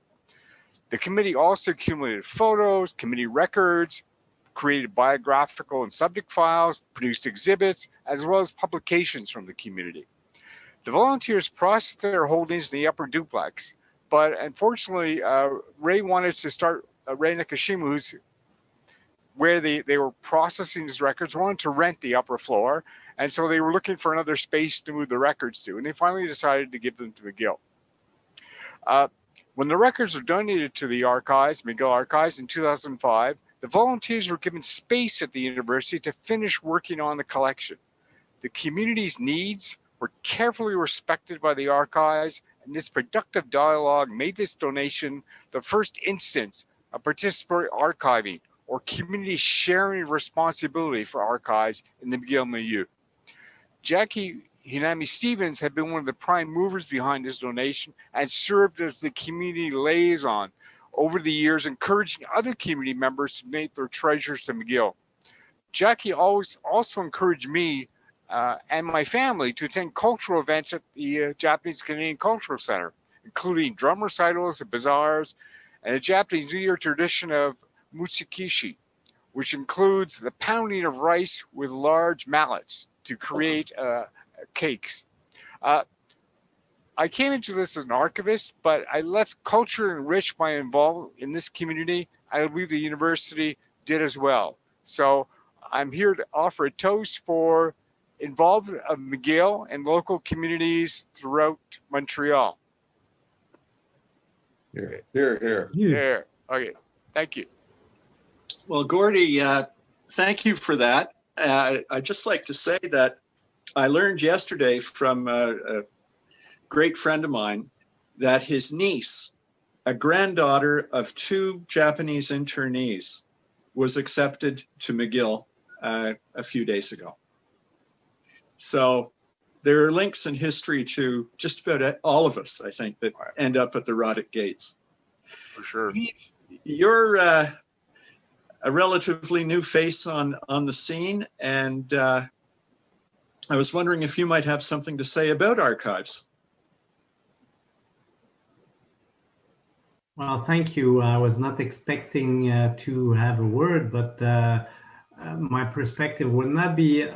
The committee also accumulated photos, committee records, created biographical and subject files, produced exhibits, as well as publications from the community. The volunteers processed their holdings in the upper duplex, but unfortunately, Ray wanted to start, Ray Nakashima, who's where they were processing these records, wanted to rent the upper floor, and so they were looking for another space to move the records to, and they finally decided to give them to McGill. When the records were donated to the archives, McGill Archives, in 2005, the volunteers were given space at the university to finish working on the collection. The community's needs were carefully respected by the archives, and this productive dialogue made this donation the first instance of participatory archiving or community sharing responsibility for archives in the McGill milieu. Jackie Hinami Stevens had been one of the prime movers behind this donation and served as the community liaison over the years, encouraging other community members to donate their treasures to McGill. Jackie always also encouraged me and my family to attend cultural events at the Japanese Canadian Cultural Center, including drum recitals, bazaars, and a Japanese New Year tradition of mutsukishi, which includes the pounding of rice with large mallets to create cakes. I came into this as an archivist, but I left culture enriched by involvement in this community. I believe the university did as well. So I'm here to offer a toast for involvement of McGill and local communities throughout Montreal. Here, here, here. Here. Okay, thank you. Well, Gordy, thank you for that. I'd just like to say that I learned yesterday from a great friend of mine that his niece, a granddaughter of 2 Japanese internees, was accepted to McGill a few days ago. So there are links in history to just about all of us, I think, that end up at the Roddick Gates. For sure. You're a relatively new face on the scene, and I was wondering if you might have something to say about archives. Well, thank you. I was not expecting to have a word, but my perspective would not be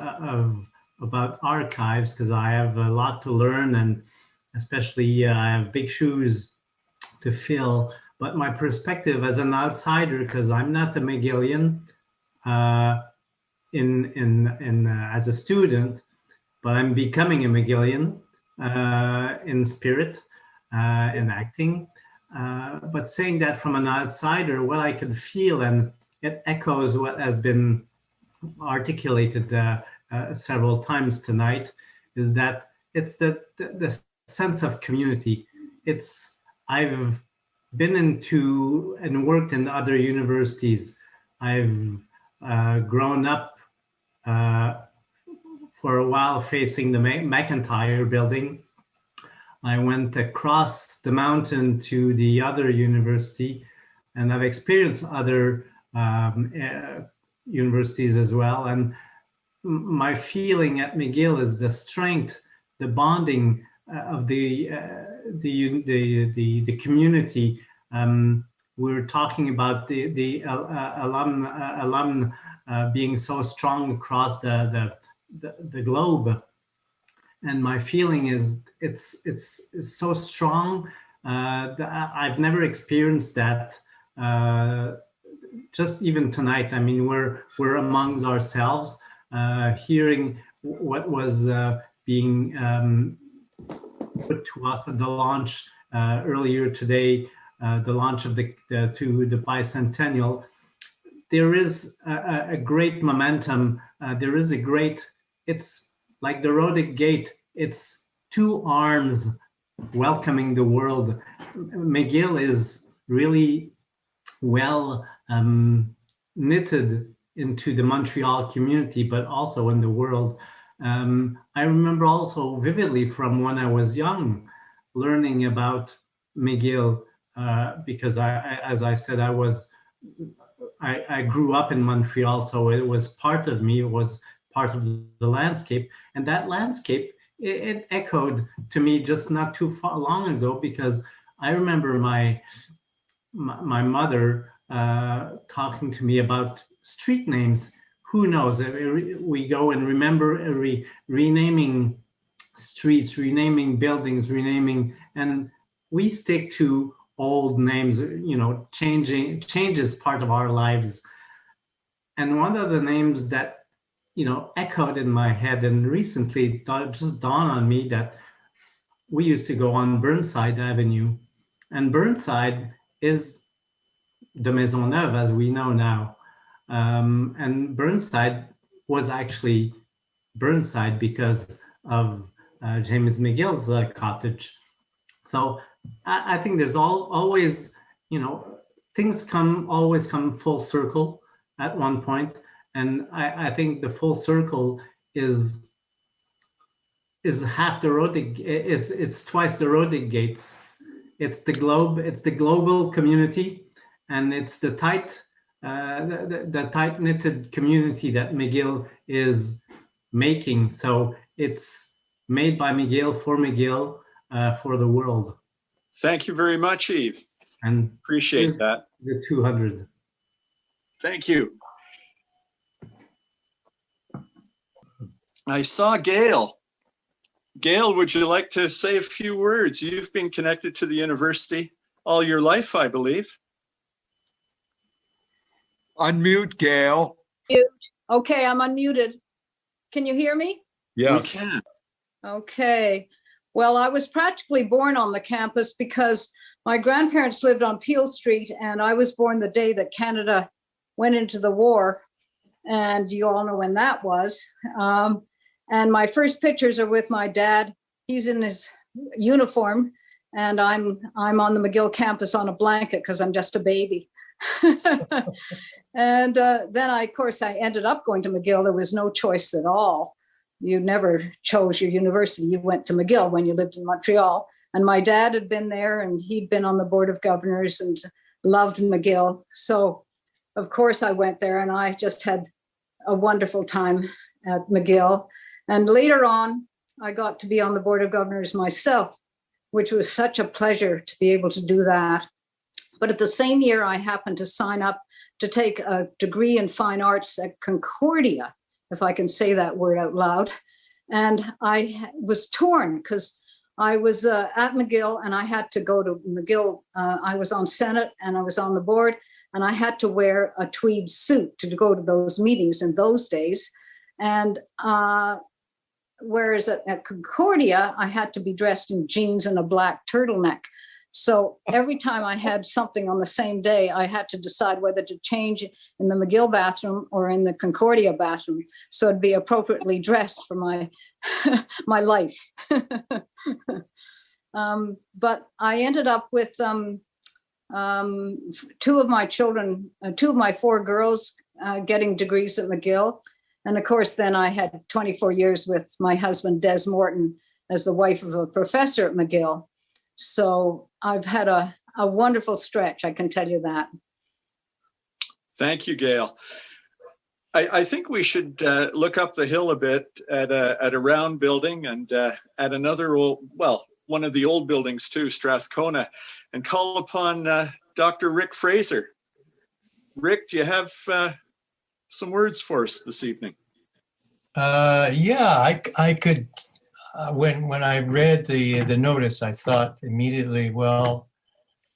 about archives, because I have a lot to learn, and especially I have big shoes to fill. But my perspective as an outsider, because I'm not a McGillian as a student, but I'm becoming a McGillian in spirit and acting. But saying that from an outsider, what I could feel, and it echoes what has been articulated several times tonight, is that it's the sense of community. I've been into and worked in other universities. I've grown up for a while facing the McIntyre building. I went across the mountain to the other university, and I've experienced other universities as well. And my feeling at McGill is the strength, the bonding community. We're talking about the alum being so strong across the globe, and my feeling is it's so strong. I've never experienced that. Just even tonight, I mean, we're amongst ourselves, hearing what was being put to us at the launch earlier today, the launch of the bicentennial. There is a great momentum. There is a great, it's like the Rhodic Gate. It's two arms welcoming the world. Mcgill is really well knitted into the Montreal community, but also in the world. I remember also vividly from when I was young, learning about Mcgill, because as I said, I grew up in Montreal, so it was part of me. It was part of the landscape, and that landscape it echoed to me just not too long ago, because I remember my mother talking to me about street names. Who knows? We go and remember renaming streets, renaming buildings, renaming, and we stick to old names. You know, change is part of our lives. And one of the names that echoed in my head, and recently just dawned on me, that we used to go on Burnside Avenue, and Burnside is the Maisonneuve as we know now. And Burnside was actually Burnside because of James Mcgill's cottage. So I think there's always, things always come full circle at one point. And I think the full circle is half the Rhodic, it's twice the Rhodic gates. It's the globe, it's the global community, and it's the tight knitted community that Mcgill is making. So it's made by Mcgill, for the world. Thank you very much, Yves. And appreciate that. The 200. Thank you. I saw Gail. Gail, would you like to say a few words? You've been connected to the university all your life, I believe. Unmute, Gail. Mute. Okay, I'm unmuted. Can you hear me? Yes. We can. Okay. Well, I was practically born on the campus because my grandparents lived on Peel Street, and I was born the day that Canada went into the war. And you all know when that was. And my first pictures are with my dad. He's in his uniform, and I'm on the Mcgill campus on a blanket because I'm just a baby. And then of course, I ended up going to Mcgill. There was no choice at all. You never chose your university. You went to Mcgill when you lived in Montreal. And my dad had been there, and he'd been on the board of governors and loved Mcgill. So of course I went there, and I just had a wonderful time at Mcgill. And later on, I got to be on the board of governors myself, which was such a pleasure to be able to do that. But at the same year, I happened to sign up to take a degree in fine arts at Concordia, if I can say that word out loud. And I was torn because I was at Mcgill, and I had to go to Mcgill. I was on Senate, and I was on the board, and I had to wear a tweed suit to go to those meetings in those days. And whereas at Concordia, I had to be dressed in jeans and a black turtleneck. So every time I had something on the same day, I had to decide whether to change in the Mcgill bathroom or in the Concordia bathroom, so it'd be appropriately dressed for my my life. But I ended up with two of my four girls getting degrees at Mcgill. And of course, then I had 24 years with my husband, Des Morton, as the wife of a professor at Mcgill. So I've had a wonderful stretch, I can tell you that. Thank you, Gail. I think we should look up the hill a bit at a round building and at another one of the old buildings too, Strathcona, and call upon Dr. Rick Fraser. Rick, do you have some words for us this evening? Yeah, I could. When I read the notice, I thought immediately, well,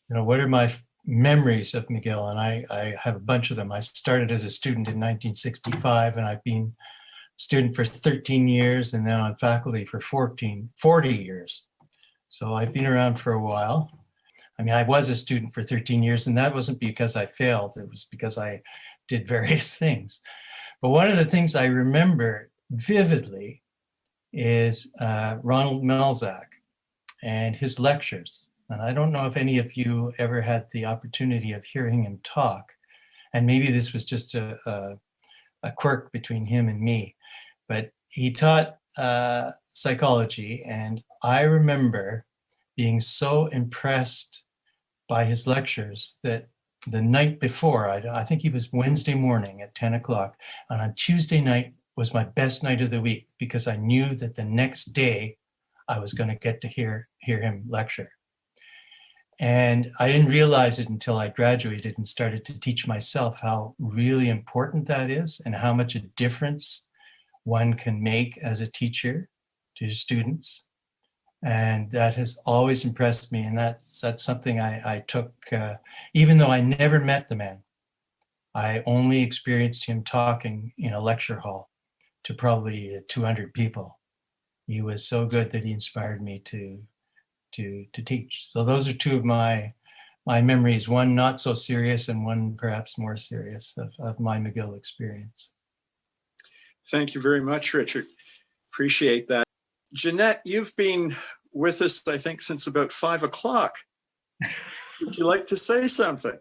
what are my memories of Mcgill? And I have a bunch of them. I started as a student in 1965, and I've been a student for 13 years, and then on faculty for 40 years. So I've been around for a while. I mean, I was a student for 13 years, and that wasn't because I failed. It was because I did various things. But one of the things I remember vividly is Ronald Melzack and his lectures. And I don't know if any of you ever had the opportunity of hearing him talk. And maybe this was just a quirk between him and me. But he taught psychology, and I remember being so impressed by his lectures that the night before, I think it was Wednesday morning at 10 o'clock, and on Tuesday night was my best night of the week because I knew that the next day I was going to get to hear him lecture. And I didn't realize it until I graduated and started to teach myself how really important that is and how much a difference one can make as a teacher to students. And that has always impressed me. And that's something I took, even though I never met the man. I only experienced him talking in a lecture hall to probably 200 people. He was so good that he inspired me to teach. So those are two of my memories, one not so serious and one perhaps more serious of my Mcgill experience. Thank you very much, Richard. Appreciate that. Jeanette, you've been with us, I think, since about 5 o'clock. Would you like to say something?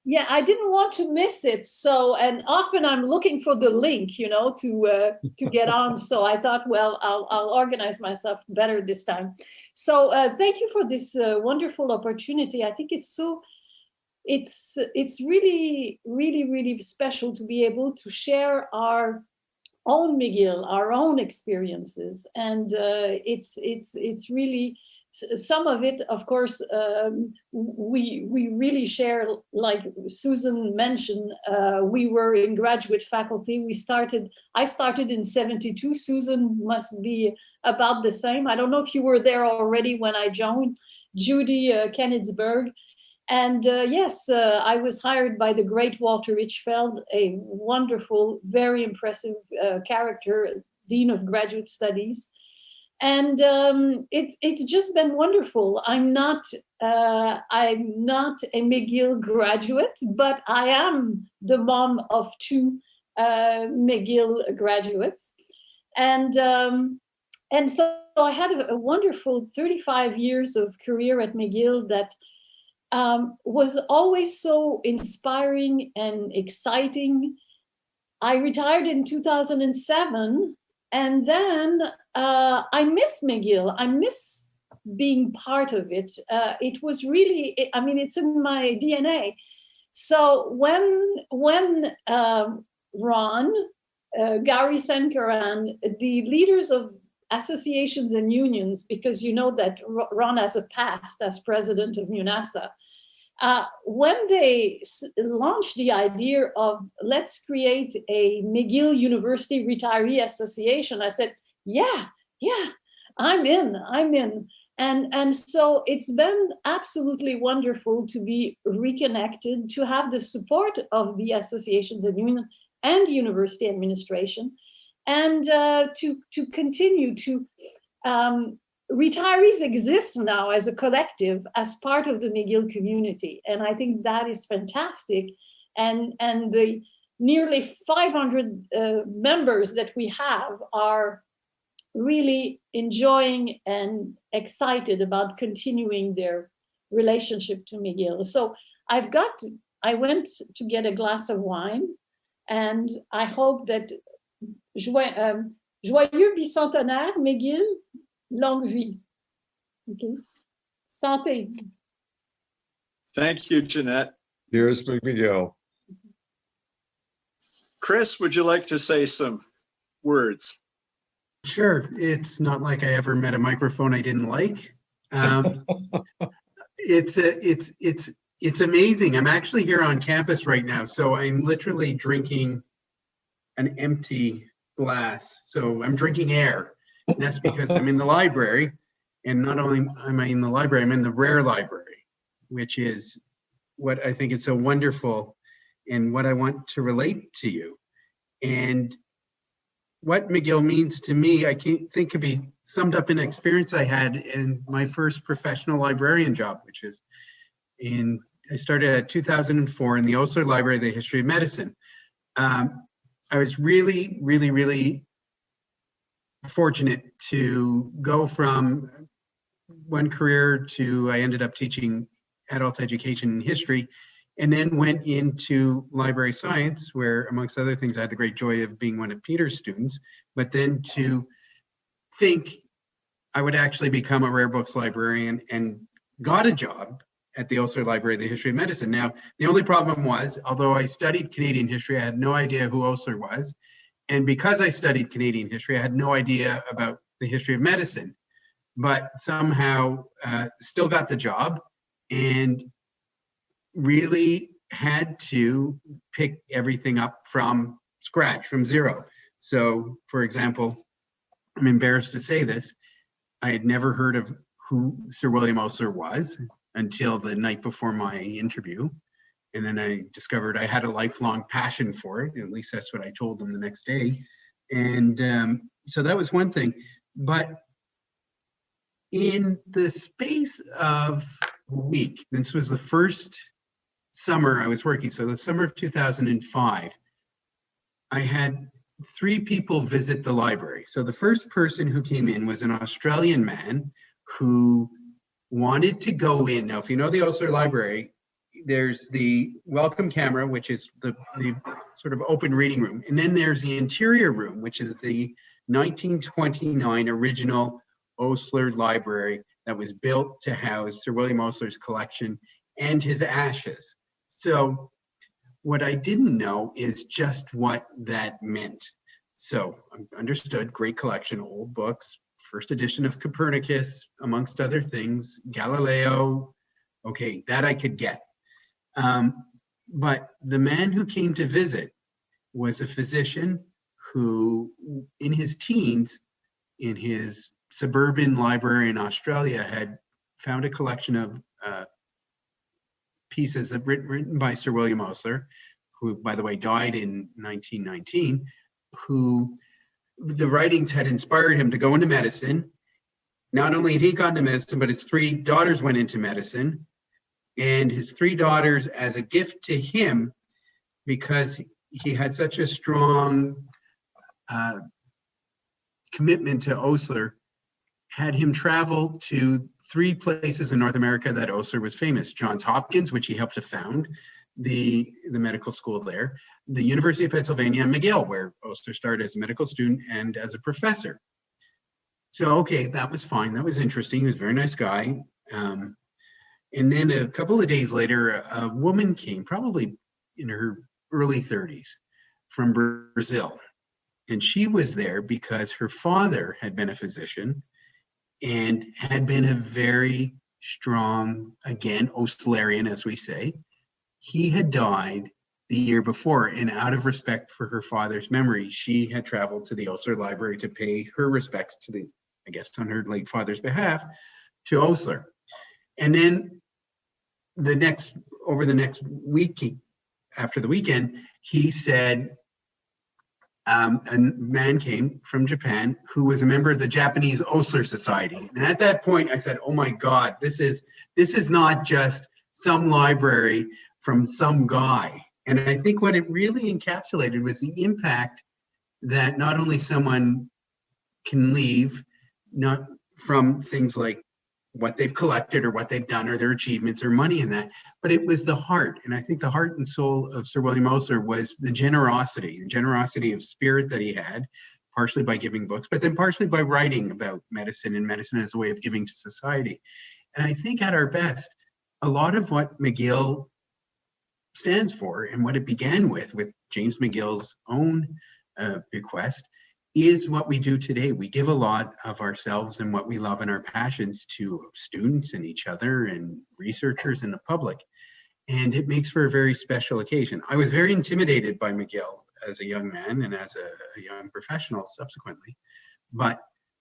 Yeah, I didn't want to miss it. So, and often I'm looking for the link, to get on. So I thought, well, I'll organize myself better this time. So thank you for this wonderful opportunity. I think it's really, really, really special to be able to share our own Mcgill, our own experiences, and it's really. Some of it, of course, we really share, like Susan mentioned, we were in graduate faculty. I started in 72. Susan must be about the same. I don't know if you were there already when I joined. Judy Kennensburg. And yes, I was hired by the great Walter Richfeld, a wonderful, very impressive character, Dean of Graduate Studies. And it's just been wonderful. I'm not a Mcgill graduate, but I am the mom of two Mcgill graduates, and so I had a wonderful 35 years of career at Mcgill that was always so inspiring and exciting. I retired in 2007. And then I miss Mcgill. I miss being part of it. It was really, it's in my DNA. So when Ron, Gary Sankaran, the leaders of associations and unions, because you know that Ron has a past as president of UNASA, when they launched the idea of let's create a Mcgill University Retiree Association, I said, yeah, I'm in. And so it's been absolutely wonderful to be reconnected, to have the support of the associations and union and university administration, and to continue to retirees exist now as a collective, as part of the Mcgill community. And I think that is fantastic. And the nearly 500 members that we have are really enjoying and excited about continuing their relationship to Mcgill. So I went to get a glass of wine, and I hope that joyeux bicentenaire Mcgill, longue vie. Okay. Santé. Thank you, Jeanette. Here's Mcgill. Chris, would you like to say some words? Sure. It's not like I ever met a microphone I didn't like. It's amazing. I'm actually here on campus right now, so I'm literally drinking an empty glass. So I'm drinking air. And that's because I'm in the library, and not only am I in the library, I'm in the rare library, which is what I think is so wonderful and what I want to relate to you. And what Mcgill means to me, I can't think could be summed up in an experience I had in my first professional librarian job, which is I started at 2004 in the Osler Library of the History of Medicine. I was really, really, really fortunate to go from one career to I ended up teaching adult education and history, and then went into library science, where, amongst other things, I had the great joy of being one of Peter's students, but then to think I would actually become a rare books librarian, and got a job at the Osler Library of the History of Medicine. Now, the only problem was, although I studied Canadian history, I had no idea who Osler was. And because I studied Canadian history, I had no idea about the history of medicine, but somehow still got the job and really had to pick everything up from scratch, from zero. So, for example, I'm embarrassed to say this, I had never heard of who Sir William Osler was until the night before my interview. And then I discovered I had a lifelong passion for it. At least that's what I told them the next day. And so that was one thing. But in the space of a week, this was the first summer I was working. So the summer of 2005, I had 3 people visit the library. So the first person who came in was an Australian man who wanted to go in. Now, if you know the Osler Library, there's the welcome camera, which is the sort of open reading room. And then there's the interior room, which is the 1929 original Osler Library that was built to house Sir William Osler's collection and his ashes. So what I didn't know is just what that meant. So I understood, great collection, old books, first edition of Copernicus, amongst other things, Galileo, okay, that I could get. But the man who came to visit was a physician who, in his teens, in his suburban library in Australia, had found a collection of pieces written by Sir William Osler, who, by the way, died in 1919, who the writings had inspired him to go into medicine. Not only had he gone into medicine, but his 3 daughters went into medicine. And his 3 daughters, as a gift to him, because he had such a strong commitment to Osler, had him travel to 3 places in North America that Osler was famous. Johns Hopkins, which he helped to found, the medical school there, the University of Pennsylvania, and Mcgill, where Osler started as a medical student and as a professor. So, okay, that was fine. That was interesting. He was a very nice guy. And then a couple of days later, a woman came, probably in her early 30s, from Brazil. And she was there because her father had been a physician and had been a very strong, again, Oslerian, as we say. He had died the year before, and out of respect for her father's memory, she had traveled to the Osler Library to pay her respects to the, I guess, on her late father's behalf, to Osler. And then over the next week, after the weekend, he said, a man came from Japan who was a member of the Japanese Osler Society. And at that point, I said, oh my God, this is not just some library from some guy. And I think what it really encapsulated was the impact that not only someone can leave, not from things like what they've collected or what they've done or their achievements or money in that, but it was the heart. And I think the heart and soul of Sir William Osler was the generosity of spirit that he had, partially by giving books, but then partially by writing about medicine and medicine as a way of giving to society. And I think at our best, a lot of what Mcgill stands for and what it began with James McGill's own bequest, is what we do today. We give a lot of ourselves and what we love and our passions to students and each other and researchers and the public. And it makes for a very special occasion. I was very intimidated by Mcgill as a young man and as a young professional subsequently. But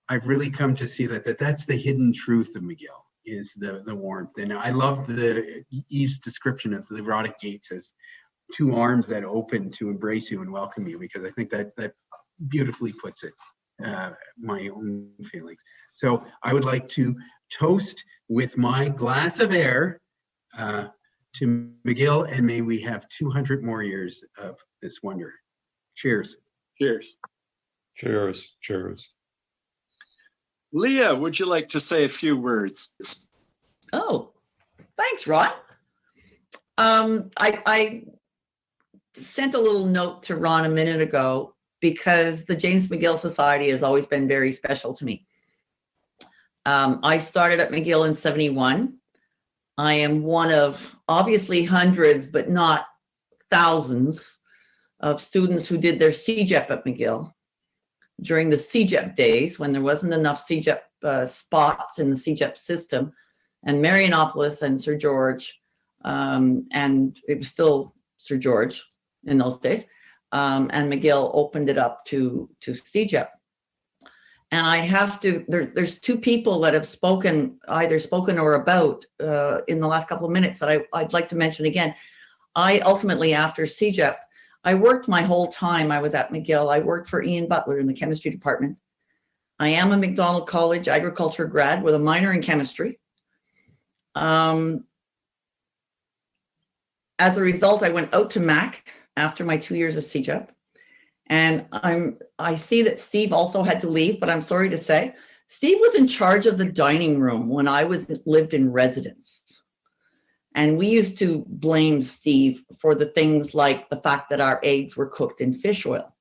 I've really come to see that that's the hidden truth of Mcgill, is the warmth. And I love Eve's description of the erotic gates as two arms that open to embrace you and welcome you, because I think that beautifully puts it, my own feelings. So I would like to toast with my glass of air to Mcgill, and may we have 200 more years of this wonder. Cheers. Cheers. Cheers. Cheers. Leah, would you like to say a few words? Oh, thanks, Ron. I sent a little note to Ron a minute ago because the James McGill Society has always been very special to me. I started at McGill in '71. I am one of obviously hundreds, but not thousands, of students who did their CJEP at McGill during the CJEP days when there wasn't enough CJEP spots in the CJEP system, and Marianopolis and Sir George, and it was still Sir George in those days, and McGill opened it up to CJEP. And I have to, there's two people that have either spoken or about in the last couple of minutes that I'd like to mention again. I ultimately, after CJEP, I worked my whole time I was at McGill. I worked for Ian Butler in the chemistry department. I am a MacDonald College agriculture grad with a minor in chemistry. As a result, I went out to Mac after my 2 years of CJEP. And I see that Steve also had to leave, but I'm sorry to say, Steve was in charge of the dining room when I lived in residence. And we used to blame Steve for the things like the fact that our eggs were cooked in fish oil.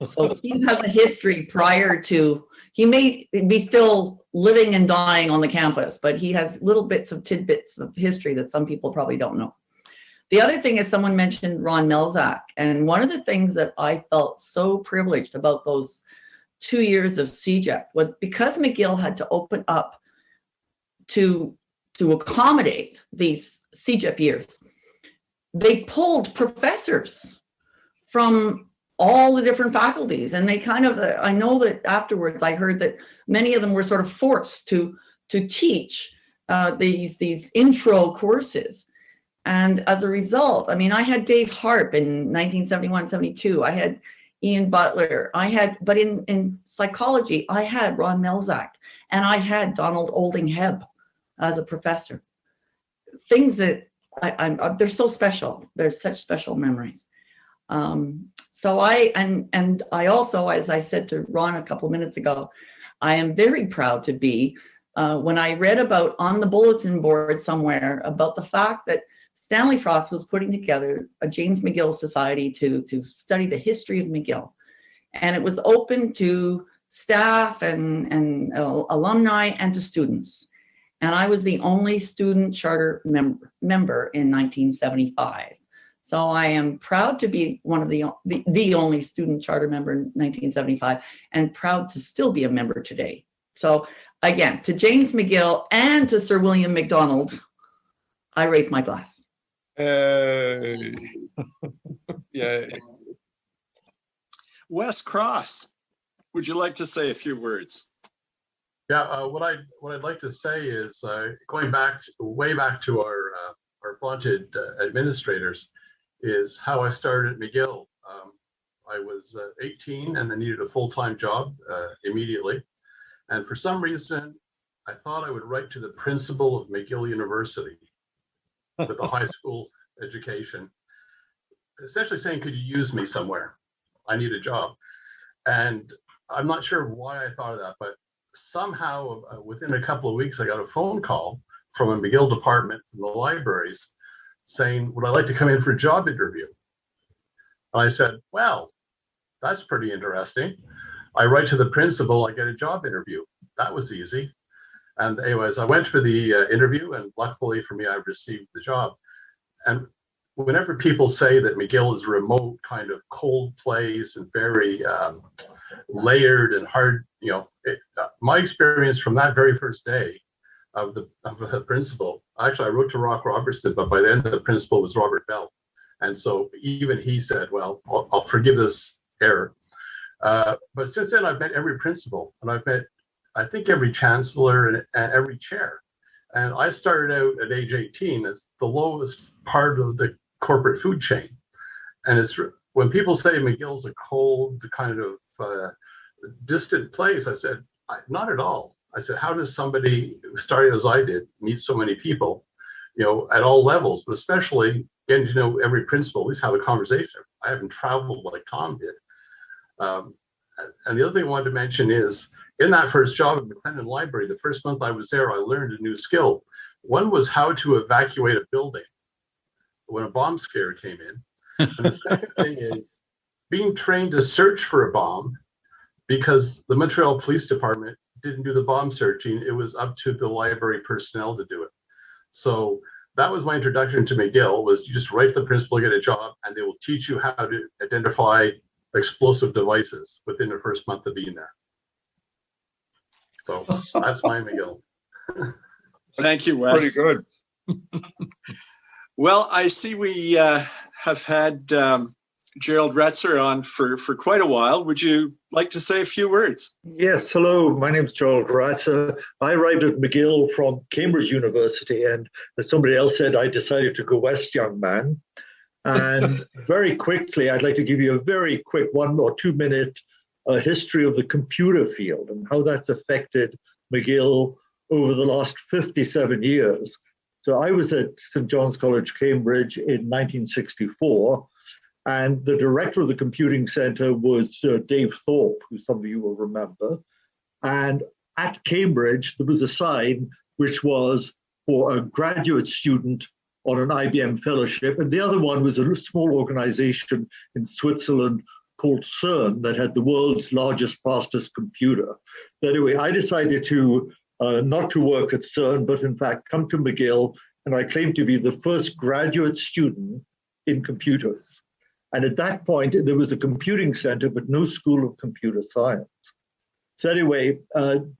So Steve has a history prior to, he may be still living and dying on the campus, but he has little bits of tidbits of history that some people probably don't know. The other thing is, someone mentioned Ron Melzack, and one of the things that I felt so privileged about those 2 years of CJEP was because McGill had to open up to accommodate these CJEP years, they pulled professors from all the different faculties, and they kind of, I know that afterwards I heard that many of them were sort of forced to teach these intro courses. And as a result, I mean, I had Dave Harp in 1971, 72. I had Ian Butler. But in psychology, I had Ron Melzack, and I had Donald Olding Hebb as a professor. Things that they're so special. They're such special memories. So I also, as I said to Ron a couple of minutes ago, I am very proud to be, when I read about on the bulletin board somewhere about the fact that Stanley Frost was putting together a James McGill Society to study the history of McGill. And it was open to staff and alumni and to students. And I was the only student charter member in 1975. So I am proud to be one of the only student charter member in 1975, and proud to still be a member today. So again, to James McGill and to Sir William MacDonald, I raise my glass. Yay. Yay. Wes Cross, would you like to say a few words? Yeah, what I'd like to say is going way back to our vaunted administrators, is how I started at McGill. I was 18 and I needed a full-time job immediately, and for some reason I thought I would write to the principal of McGill University with a high school education, essentially saying, could you use me somewhere? I need a job. And I'm not sure why I thought of that, but somehow within a couple of weeks, I got a phone call from a McGill department from the libraries saying, would I like to come in for a job interview? And I said, well, that's pretty interesting. I write to the principal, I get a job interview. That was easy. And anyways, I went for the interview, and luckily for me, I received the job. And whenever people say that McGill is remote, kind of cold place and very layered and hard, my experience from that very first day of the principal, actually I wrote to Rock Robertson, but by the end the principal was Robert Bell. And so even he said, well, I'll forgive this error. But since then I've met every principal, and I've met, I think, every chancellor and every chair. And I started out at age 18 as the lowest part of the corporate food chain. And it's when people say McGill's a cold, kind of distant place, I said, not at all. I said, how does somebody who started as I did meet so many people, at all levels, but especially getting to know every principal, at least have a conversation. I haven't traveled like Tom did. And the other thing I wanted to mention is, in that first job at McLennan Library, the first month I was there, I learned a new skill. One was how to evacuate a building when a bomb scare came in. And the second thing is being trained to search for a bomb, because the Montreal Police Department didn't do the bomb searching. It was up to the library personnel to do it. So that was my introduction to McGill, was you just write to the principal, get a job, and they will teach you how to identify explosive devices within the first month of being there. So that's my McGill. Thank you, Wes. Pretty good. Well, I see we have had Gerald Retzer on for quite a while. Would you like to say a few words? Yes, hello, my name's Gerald Retzer. I arrived at McGill from Cambridge University, and as somebody else said, I decided to go west, young man. And very quickly, I'd like to give you a very quick 1 or 2 minute history of the computer field and how that's affected McGill over the last 57 years. So I was at St. John's College, Cambridge in 1964, and the director of the computing center was Dave Thorpe, who some of you will remember. And at Cambridge, there was a sign which was for a graduate student on an IBM fellowship, and the other one was a small organization in Switzerland called CERN that had the world's largest, fastest computer. But anyway, I decided to not to work at CERN, but in fact come to McGill, and I claimed to be the first graduate student in computers. And at that point, there was a computing center, but no school of computer science. So anyway,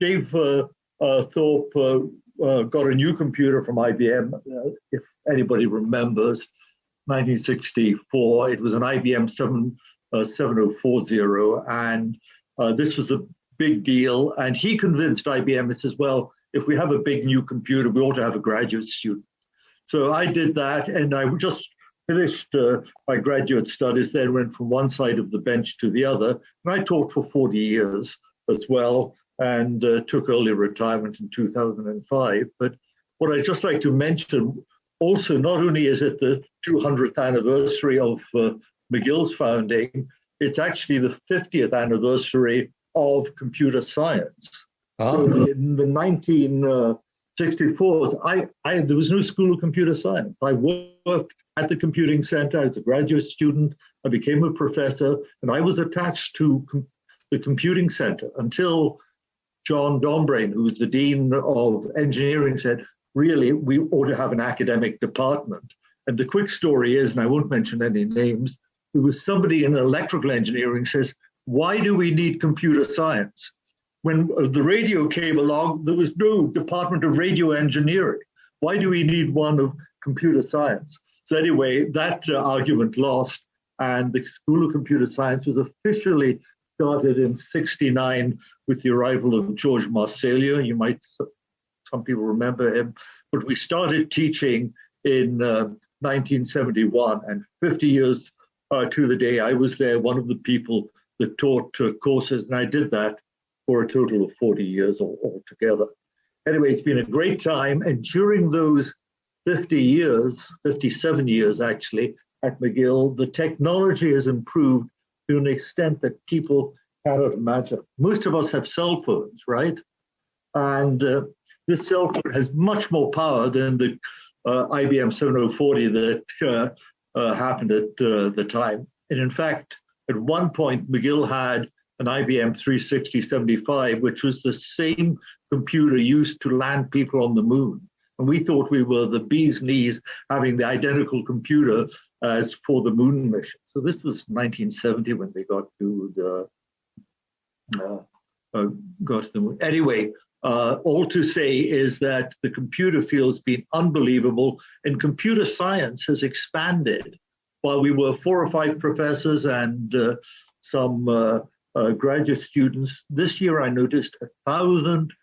Dave Thorpe got a new computer from IBM, if anybody remembers, 1964. It was an IBM 7040, and this was a big deal. And he convinced IBM, he says, well, if we have a big new computer, we ought to have a graduate student. So I did that, and I just finished my graduate studies, then went from one side of the bench to the other. And I taught for 40 years as well, and took early retirement in 2005. But what I'd just like to mention also, not only is it the 200th anniversary of McGill's founding, it's actually the 50th anniversary of computer science. So in the 1964, there was no school of computer science. I worked at the computing center as a graduate student. I became a professor, and I was attached to the computing center until John Dombrain, who was the dean of engineering, said, really, we ought to have an academic department. And the quick story is, and I won't mention any names, there was somebody in electrical engineering says, why do we need computer science? When the radio came along, there was no department of radio engineering. Why do we need one of computer science? So anyway, that argument lost, and the School of Computer Science was officially started in '69 with the arrival of George Marcellia. You might, some people remember him, but we started teaching in 1971, and 50 years to the day, I was there, one of the people that taught courses, and I did that for a total of 40 years altogether. Anyway, it's been a great time, and during those 50 years, 57 years actually, at McGill, the technology has improved to an extent that people cannot imagine. Most of us have cell phones, right? And this cell phone has much more power than the IBM 7040 that happened at the time. And in fact, at one point, McGill had an IBM 36075, which was the same computer used to land people on the moon. And we thought we were the bee's knees having the identical computer as for the moon mission. So this was 1970 when they got to the moon. Anyway, all to say is that the computer field has been unbelievable, and computer science has expanded. While we were 4 or 5 professors and some graduate students, this year I noticed 1,000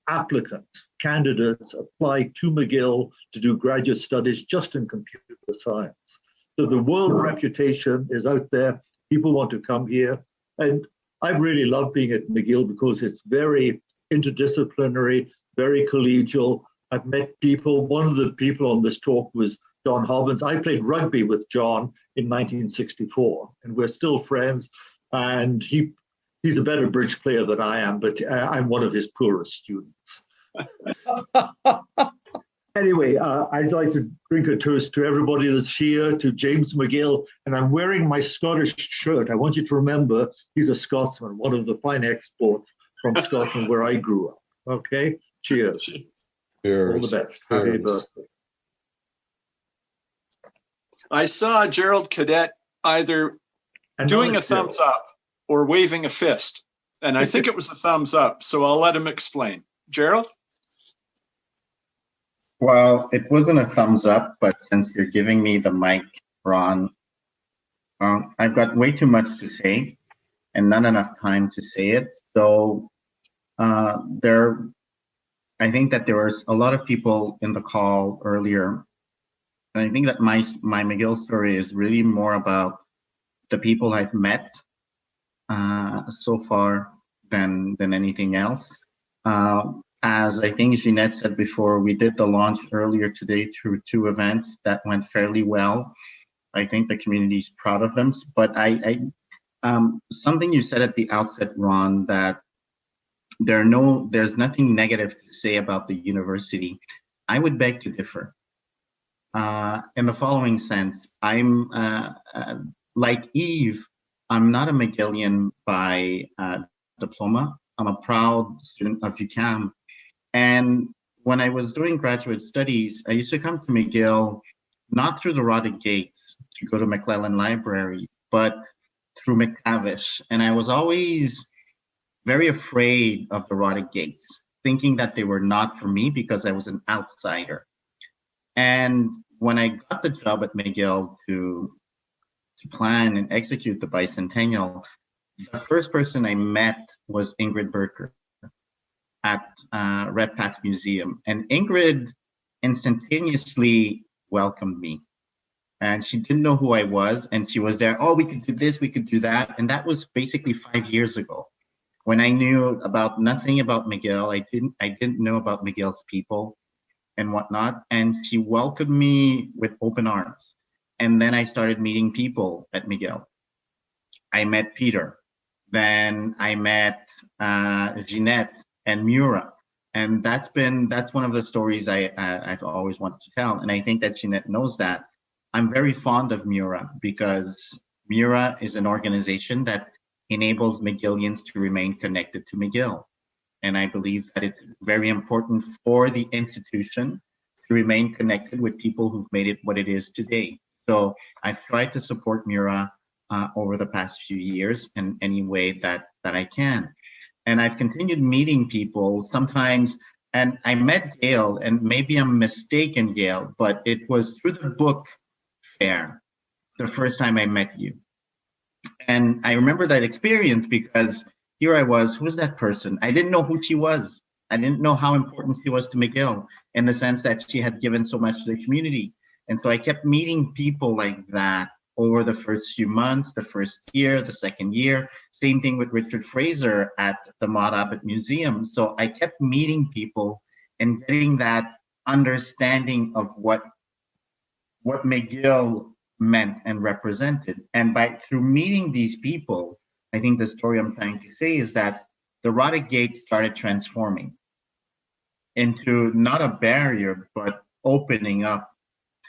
applicants, candidates applied to McGill to do graduate studies just in computer science. So the world reputation is out there. People want to come here. And I really love being at McGill because it's very interdisciplinary, very collegial. I've met people. One of the people on this talk was John Hobbins. I played rugby with John in 1964, and we're still friends. And he's a better bridge player than I am, but I'm one of his poorest students. Anyway, I'd like to drink a toast to everybody that's here, to James McGill, and I'm wearing my Scottish shirt. I want you to remember he's a Scotsman, one of the fine exports from Scotland where I grew up. Okay? Cheers. Cheers. All the best. Happy birthday. I saw Gerald Cadet either doing a thumbs up or waving a fist, and I think it was a thumbs up, so I'll let him explain. Gerald? Well, it wasn't a thumbs up, but since you're giving me the mic, Ron, I've got way too much to say and not enough time to say it. So I think that there was a lot of people in the call earlier. And I think that my McGill story is really more about the people I've met so far than anything else. As I think Jeanette said before, we did the launch earlier today through 2 events that went fairly well. I think the community is proud of them. But something you said at the outset, Ron, that there's nothing negative to say about the university. I would beg to differ. In the following sense, I'm like Eve, I'm not a McGillian by diploma. I'm a proud student of UQAM. And when I was doing graduate studies, I used to come to McGill, not through the Rotted Gates to go to McClellan Library, but through McTavish. And I was always very afraid of the Rotted Gates, thinking that they were not for me because I was an outsider. And when I got the job at McGill to plan and execute the bicentennial, the first person I met was Ingrid Berker at Red Path Museum. And Ingrid instantaneously welcomed me. And she didn't know who I was. And she was there, oh, we could do this, we could do that. And that was basically 5 years ago when I knew about nothing about McGill. I didn't know about McGill's people and whatnot. And she welcomed me with open arms. And then I started meeting people at McGill. I met Peter. Then I met Jeanette and Mura. And that's one of the stories I've always wanted to tell. And I think that Jeanette knows that. I'm very fond of Mura because Mura is an organization that enables McGillians to remain connected to McGill. And I believe that it's very important for the institution to remain connected with people who've made it what it is today. So I've tried to support Mura over the past few years in any way that I can. And I've continued meeting people sometimes, and I met Gail, and maybe I'm mistaken, Gail, but it was through the book fair the first time I met you. And I remember that experience because here I was, who's that person? I didn't know who she was. I didn't know how important she was to McGill in the sense that she had given so much to the community. And so I kept meeting people like that over the first few months, the first year, the second year. Same thing with Richard Fraser at the Maud Abbott Museum. So I kept meeting people and getting that understanding of what McGill meant and represented. And through meeting these people, I think the story I'm trying to say is that the Rotted Gates started transforming into not a barrier, but opening up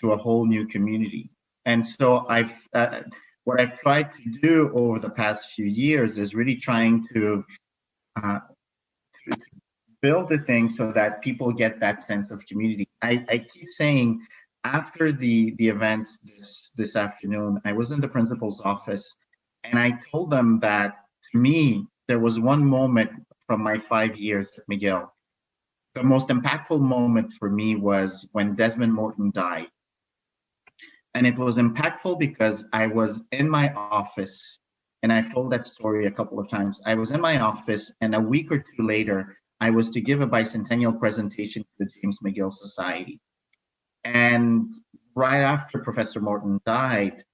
to a whole new community. And so what I've tried to do over the past few years is really trying to build the thing so that people get that sense of community. I keep saying after the event this afternoon, I was in the principal's office, and I told them that to me, there was one moment from my 5 years at Mcgill. The most impactful moment for me was when Desmond Morton died. And it was impactful because I was in my office, and I've told that story a couple of times. I was in my office, and a week or two later, I was to give a bicentennial presentation to the James McGill Society. And right after Professor Morton died,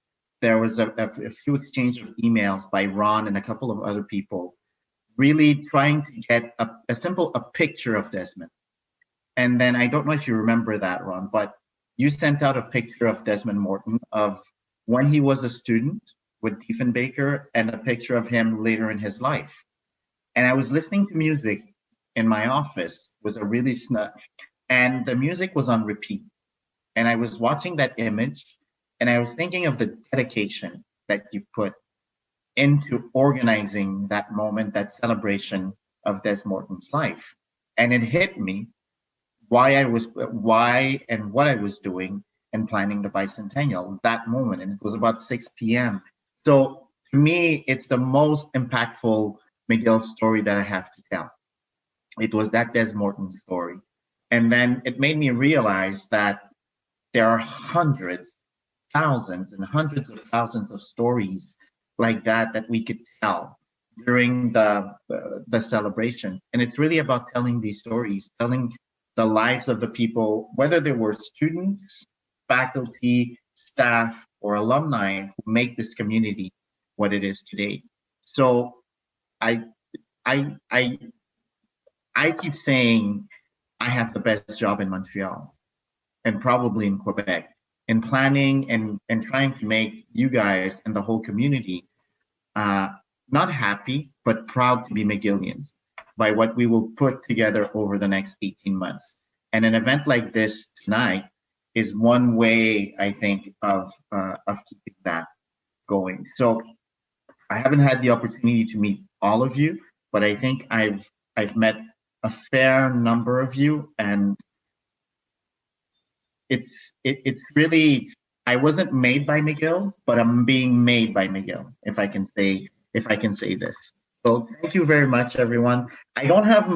there was a few exchange of emails by Ron and a couple of other people, really trying to get a picture of Desmond. And then I don't know if you remember that, Ron, but you sent out a picture of Desmond Morton of when he was a student with Diefenbaker and a picture of him later in his life. And I was listening to music in my office, was a really snug, and the music was on repeat. And I was watching that image, and I was thinking of the dedication that you put into organizing that moment, that celebration of Des Morton's life. And it hit me why and what I was doing in planning the bicentennial that moment. And it was about 6 p.m. So to me, it's the most impactful Mcgill story that I have to tell. It was that Des Morton story. And then it made me realize that there are hundreds, thousands, and hundreds of thousands of stories like that we could tell during the celebration. And it's really about telling these stories, telling the lives of the people, whether they were students, faculty, staff, or alumni who make this community what it is today. So I keep saying I have the best job in Montreal and probably in Quebec, in planning and trying to make you guys and the whole community not happy, but proud to be McGillians by what we will put together over the next 18 months. And an event like this tonight is one way, I think, of keeping that going. So I haven't had the opportunity to meet all of you, but I think I've met a fair number of you, and it's really, I wasn't made by Mcgill, but I'm being made by Mcgill, if I can say this. So thank you very much, everyone. I don't have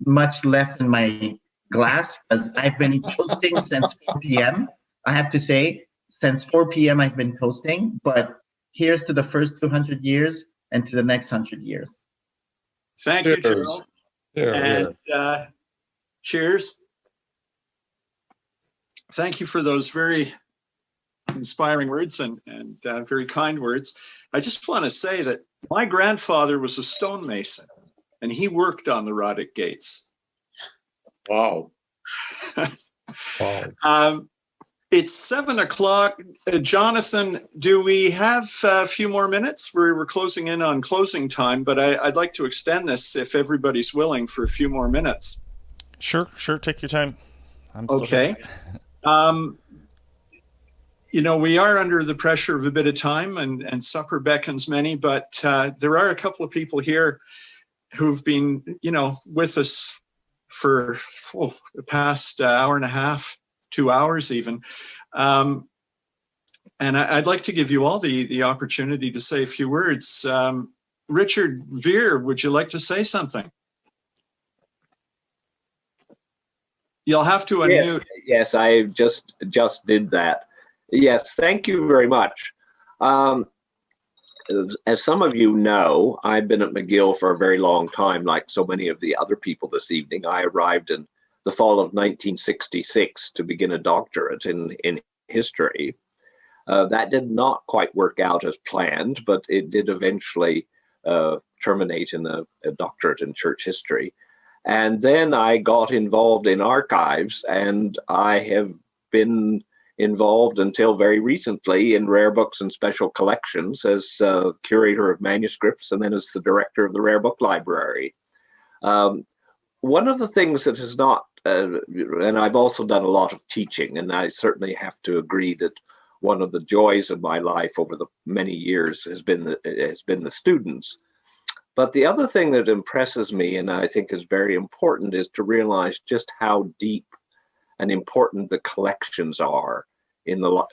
much left in my glass because I've been toasting since 4 p.m. I have to say, since 4 p.m. I've been toasting, but here's to the first 200 years and to the next 100 years. Thank you, Gerald. And cheers. Thank you for those very inspiring words and very kind words. I just want to say that my grandfather was a stonemason, and he worked on the Roddick Gates. Wow. Wow. It's 7 o'clock. Jonathan, do we have a few more minutes? We're closing in on closing time, but I'd like to extend this if everybody's willing for a few more minutes. Sure. Take your time. I'm okay. We are under the pressure of a bit of time, and supper beckons many, but there are a couple of people here who've been, with us for the past hour and a half, 2 hours even. And I'd like to give you all the opportunity to say a few words. Richard Veer, would you like to say something? You'll have to unmute. Yes, I just did that. Yes, thank you very much. As some of you know, I've been at Mcgill for a very long time, like so many of the other people this evening. I arrived in the fall of 1966 to begin a doctorate in history. That did not quite work out as planned, but it did eventually terminate in a doctorate in church history. And then I got involved in archives, and I have been involved until very recently in rare books and special collections as curator of manuscripts and then as the director of the Rare Book Library. One of the things that is not, and I've also done a lot of teaching, and I certainly have to agree that one of the joys of my life over the many years has been the students. But the other thing that impresses me, and I think is very important, is to realize just how deep and important the collections are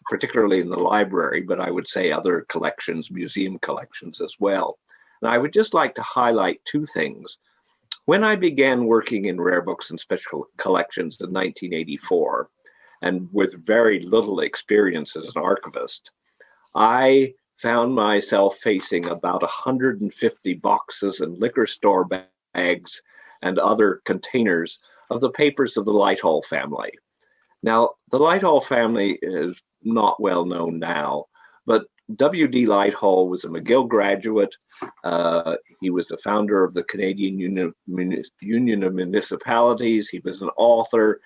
particularly in the library, but I would say other collections, museum collections as well. And I would just like to highlight two things. When I began working in rare books and special collections in 1984, and with very little experience as an archivist, I found myself facing about 150 boxes and liquor store bags and other containers of the papers of the Lighthall family. Now, the Lighthall family is not well known now, but W.D. Lighthall was a McGill graduate. He was the founder of the Canadian Union of Municipalities. He was an author,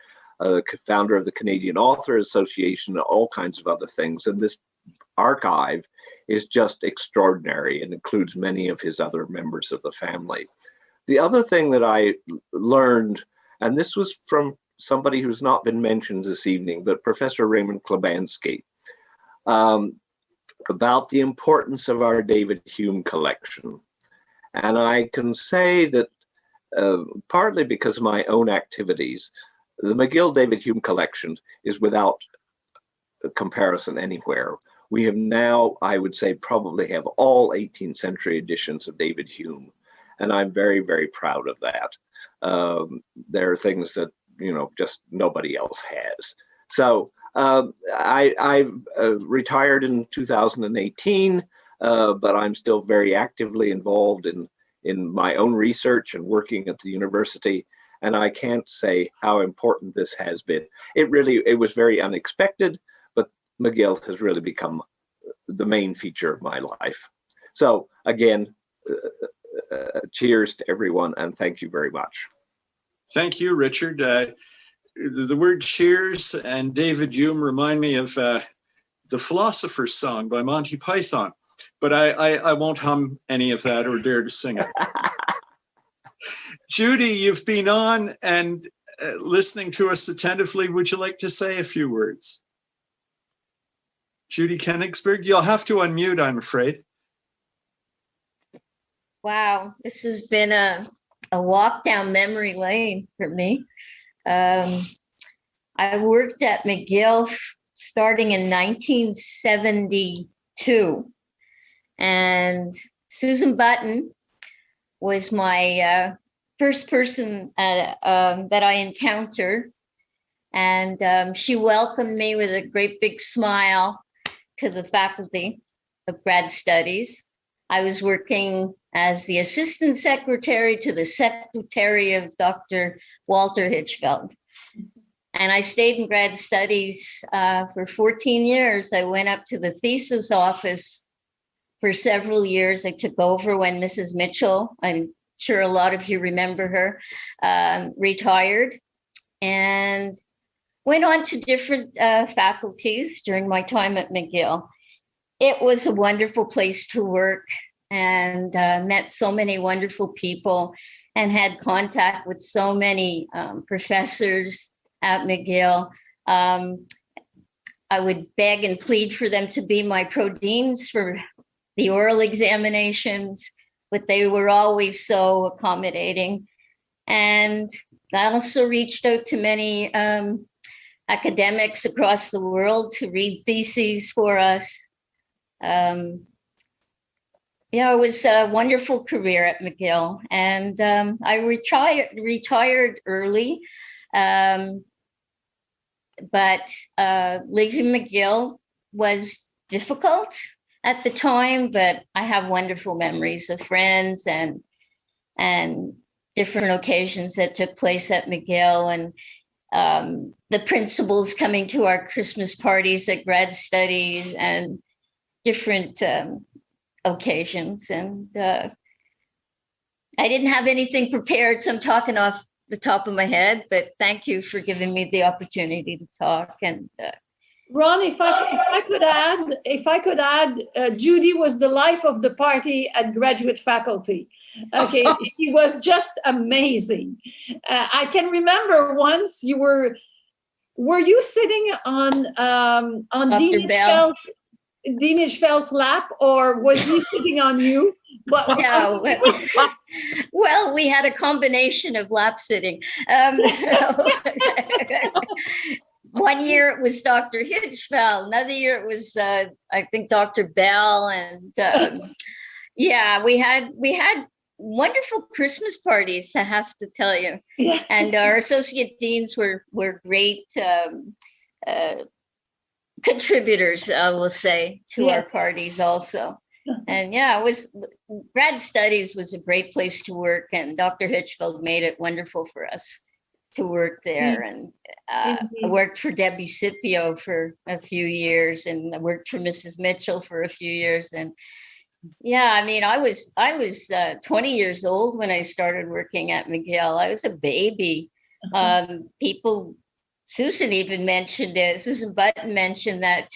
founder of the Canadian Author Association, all kinds of other things. And this archive is just extraordinary and includes many of his other members of the family. The other thing that I learned, and this was from somebody who's not been mentioned this evening, but Professor Raymond Klebanski, about the importance of our David Hume collection. And I can say that partly because of my own activities, the McGill David Hume collection is without comparison anywhere. We have now, I would say, probably have all 18th century editions of David Hume. And I'm very, very proud of that. There are things that, just nobody else has. So I retired in 2018, but I'm still very actively involved in my own research and working at the university. And I can't say how important this has been. It was very unexpected, but McGill has really become the main feature of my life. So again, cheers to everyone, and thank you very much. Thank you, Richard. The word cheers and David Hume remind me of the Philosopher's Song by Monty Python, but I won't hum any of that or dare to sing it. Judy, you've been on and listening to us attentively. Would you like to say a few words? Judy Kennensburg, you'll have to unmute, I'm afraid. Wow, this has been a walk down memory lane for me. I worked at McGill starting in 1972, and Susan Button was my first person that I encountered, and she welcomed me with a great big smile to the faculty of grad studies. I was working as the assistant secretary to the secretary of Dr. Walter Hitchfeld. And I stayed in grad studies for 14 years. I went up to the thesis office for several years. I took over when Mrs. Mitchell, I'm sure a lot of you remember her, retired, and went on to different faculties during my time at McGill. It was a wonderful place to work, and met so many wonderful people and had contact with so many professors at McGill. I would beg and plead for them to be my pro-deans for the oral examinations, but they were always so accommodating. And I also reached out to many academics across the world to read theses for us. It was a wonderful career at McGill, and I retired early, but leaving McGill was difficult at the time, but I have wonderful memories of friends and different occasions that took place at McGill, and the principals coming to our Christmas parties at grad studies and different occasions. And I didn't have anything prepared, so I'm talking off the top of my head, but thank you for giving me the opportunity to talk. And Ron, if I could add, Judy was the life of the party at graduate faculty. Okay, she was just amazing. I can remember once were you sitting on Dean Ishfel's lap, or was he sitting on you? But no. Well, we had a combination of lap sitting. One year it was Dr. Hitchfeld. Another year it was, I think, Dr. Bell. And yeah, we had wonderful Christmas parties, I have to tell you. Yeah. And our associate deans were great contributors, I will say, to our parties also. And yeah, grad studies was a great place to work, and Dr. Hitchfeld made it wonderful for us to work there. And I worked for Debbie Scipio for a few years, and I worked for Mrs. Mitchell for a few years. And yeah, I mean, I was 20 years old when I started working at Mcgill. I was a baby. Susan even mentioned it. Susan Button mentioned that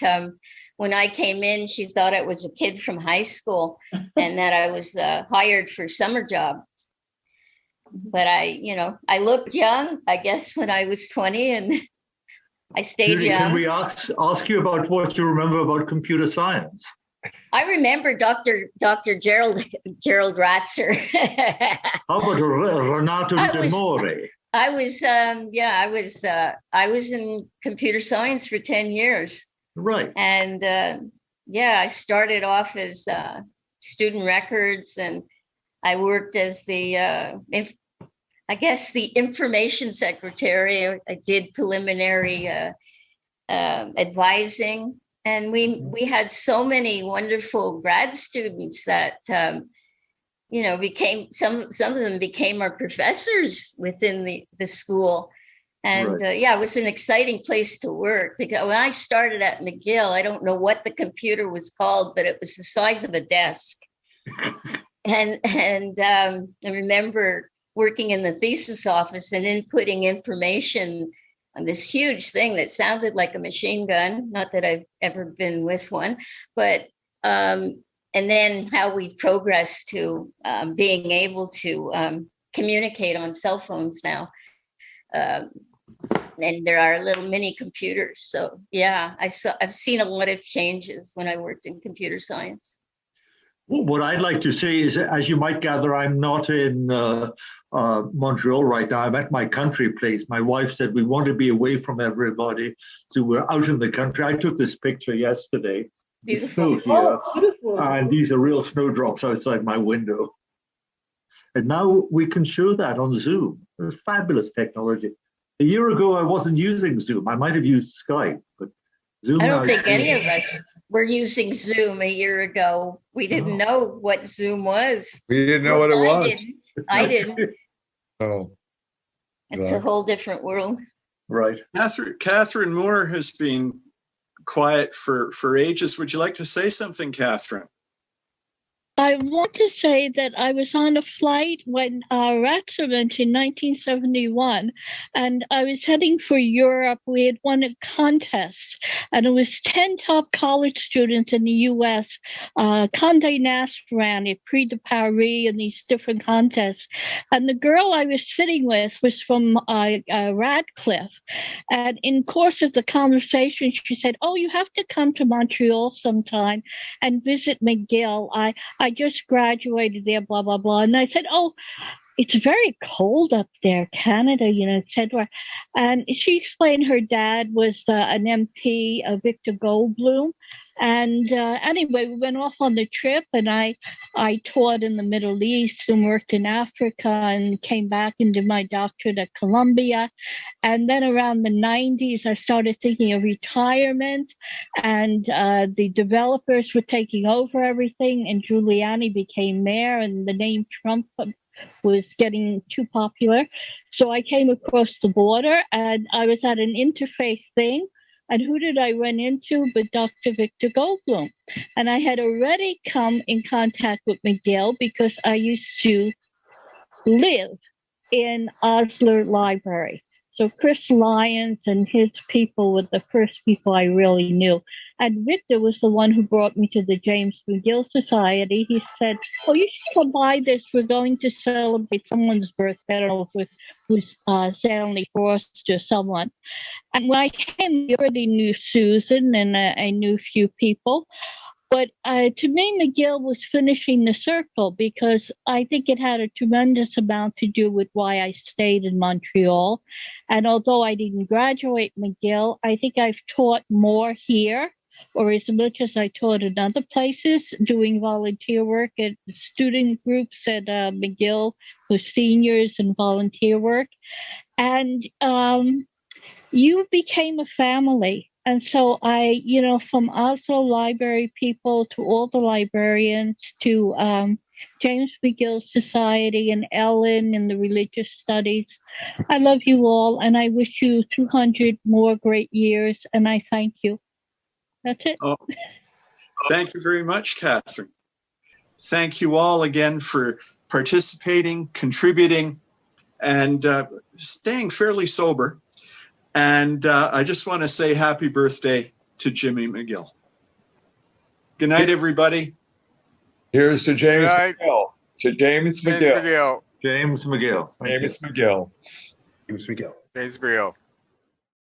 when I came in, she thought I was a kid from high school and that I was hired for a summer job. But I looked young, I guess, when I was 20, and I stayed Judy, young. can we ask you about what you remember about computer science? I remember Dr. Gerald Ratzer. How about Renato De More? I was in computer science for 10 years. Right. And I started off as student records, and I worked as the information secretary. I did preliminary advising, and we had so many wonderful grad students that became some of them became our professors within the school. And it was an exciting place to work, because when I started at Mcgill, I don't know what the computer was called, but it was the size of a desk. And I remember working in the thesis office and inputting information on this huge thing that sounded like a machine gun. Not that I've ever been with one, but and then how we progressed to being able to communicate on cell phones now. And there are little mini computers. So yeah, I've seen a lot of changes when I worked in computer science. Well, what I'd like to say is, as you might gather, I'm not in Montreal right now. I'm at my country place. My wife said we want to be away from everybody, so we're out in the country. I took this picture yesterday. Beautiful. Here, beautiful. And these are real snowdrops outside my window. And now we can show that on Zoom. It's fabulous technology. A year ago, I wasn't using Zoom. I might have used Skype, but Zoom. I don't think any of us were using Zoom a year ago. We didn't know what Zoom was. We didn't know what it was. I didn't. Oh. It's a whole different world. Right. Catherine Moore has been quiet for ages. Would you like to say something, Catherine? I want to say that I was on a flight when Ratzer went in 1971, and I was heading for Europe. We had won a contest, and it was 10 top college students in the U.S. Condé Nast ran it, Prix de Paris, and these different contests. And the girl I was sitting with was from Radcliffe. And in course of the conversation, she said, "Oh, you have to come to Montreal sometime and visit Mcgill. I just graduated there, blah, blah, blah." And I said, "Oh, it's very cold up there, Canada, etc." And she explained her dad was an MP, Victor Goldblum. And anyway, we went off on the trip, and I taught in the Middle East and worked in Africa and came back and did my doctorate at Columbia. And then around the 90s, I started thinking of retirement, and the developers were taking over everything, and Giuliani became mayor, and the name Trump was getting too popular. So I came across the border, and I was at an interfaith thing. And who did I run into but Dr. Victor Goldblum? And I had already come in contact with Mcgill because I used to live in Osler Library. So Chris Lyons and his people were the first people I really knew. And Victor was the one who brought me to the James Mcgill Society. He said, "Oh, you should come by this. We're going to celebrate someone's birthday." I don't know if it was Stanley Frost or someone. And when I came, I already knew Susan, and I knew a few people. But to me, Mcgill was finishing the circle because I think it had a tremendous amount to do with why I stayed in Montreal. And although I didn't graduate Mcgill, I think I've taught more here, or as much as I taught in other places, doing volunteer work at student groups at Mcgill for seniors and volunteer work. And you became a family. And so I, from Oslo Library people to all the librarians to James McGill Society and Ellen and the Religious Studies, I love you all and I wish you 200 more great years and I thank you. That's it. Oh, thank you very much, Catherine. Thank you all again for participating, contributing, and staying fairly sober. And I just want to say happy birthday to Jimmy McGill. Good night, everybody. Here's to James McGill. To James McGill. McGill. James McGill. James McGill. James McGill. James McGill.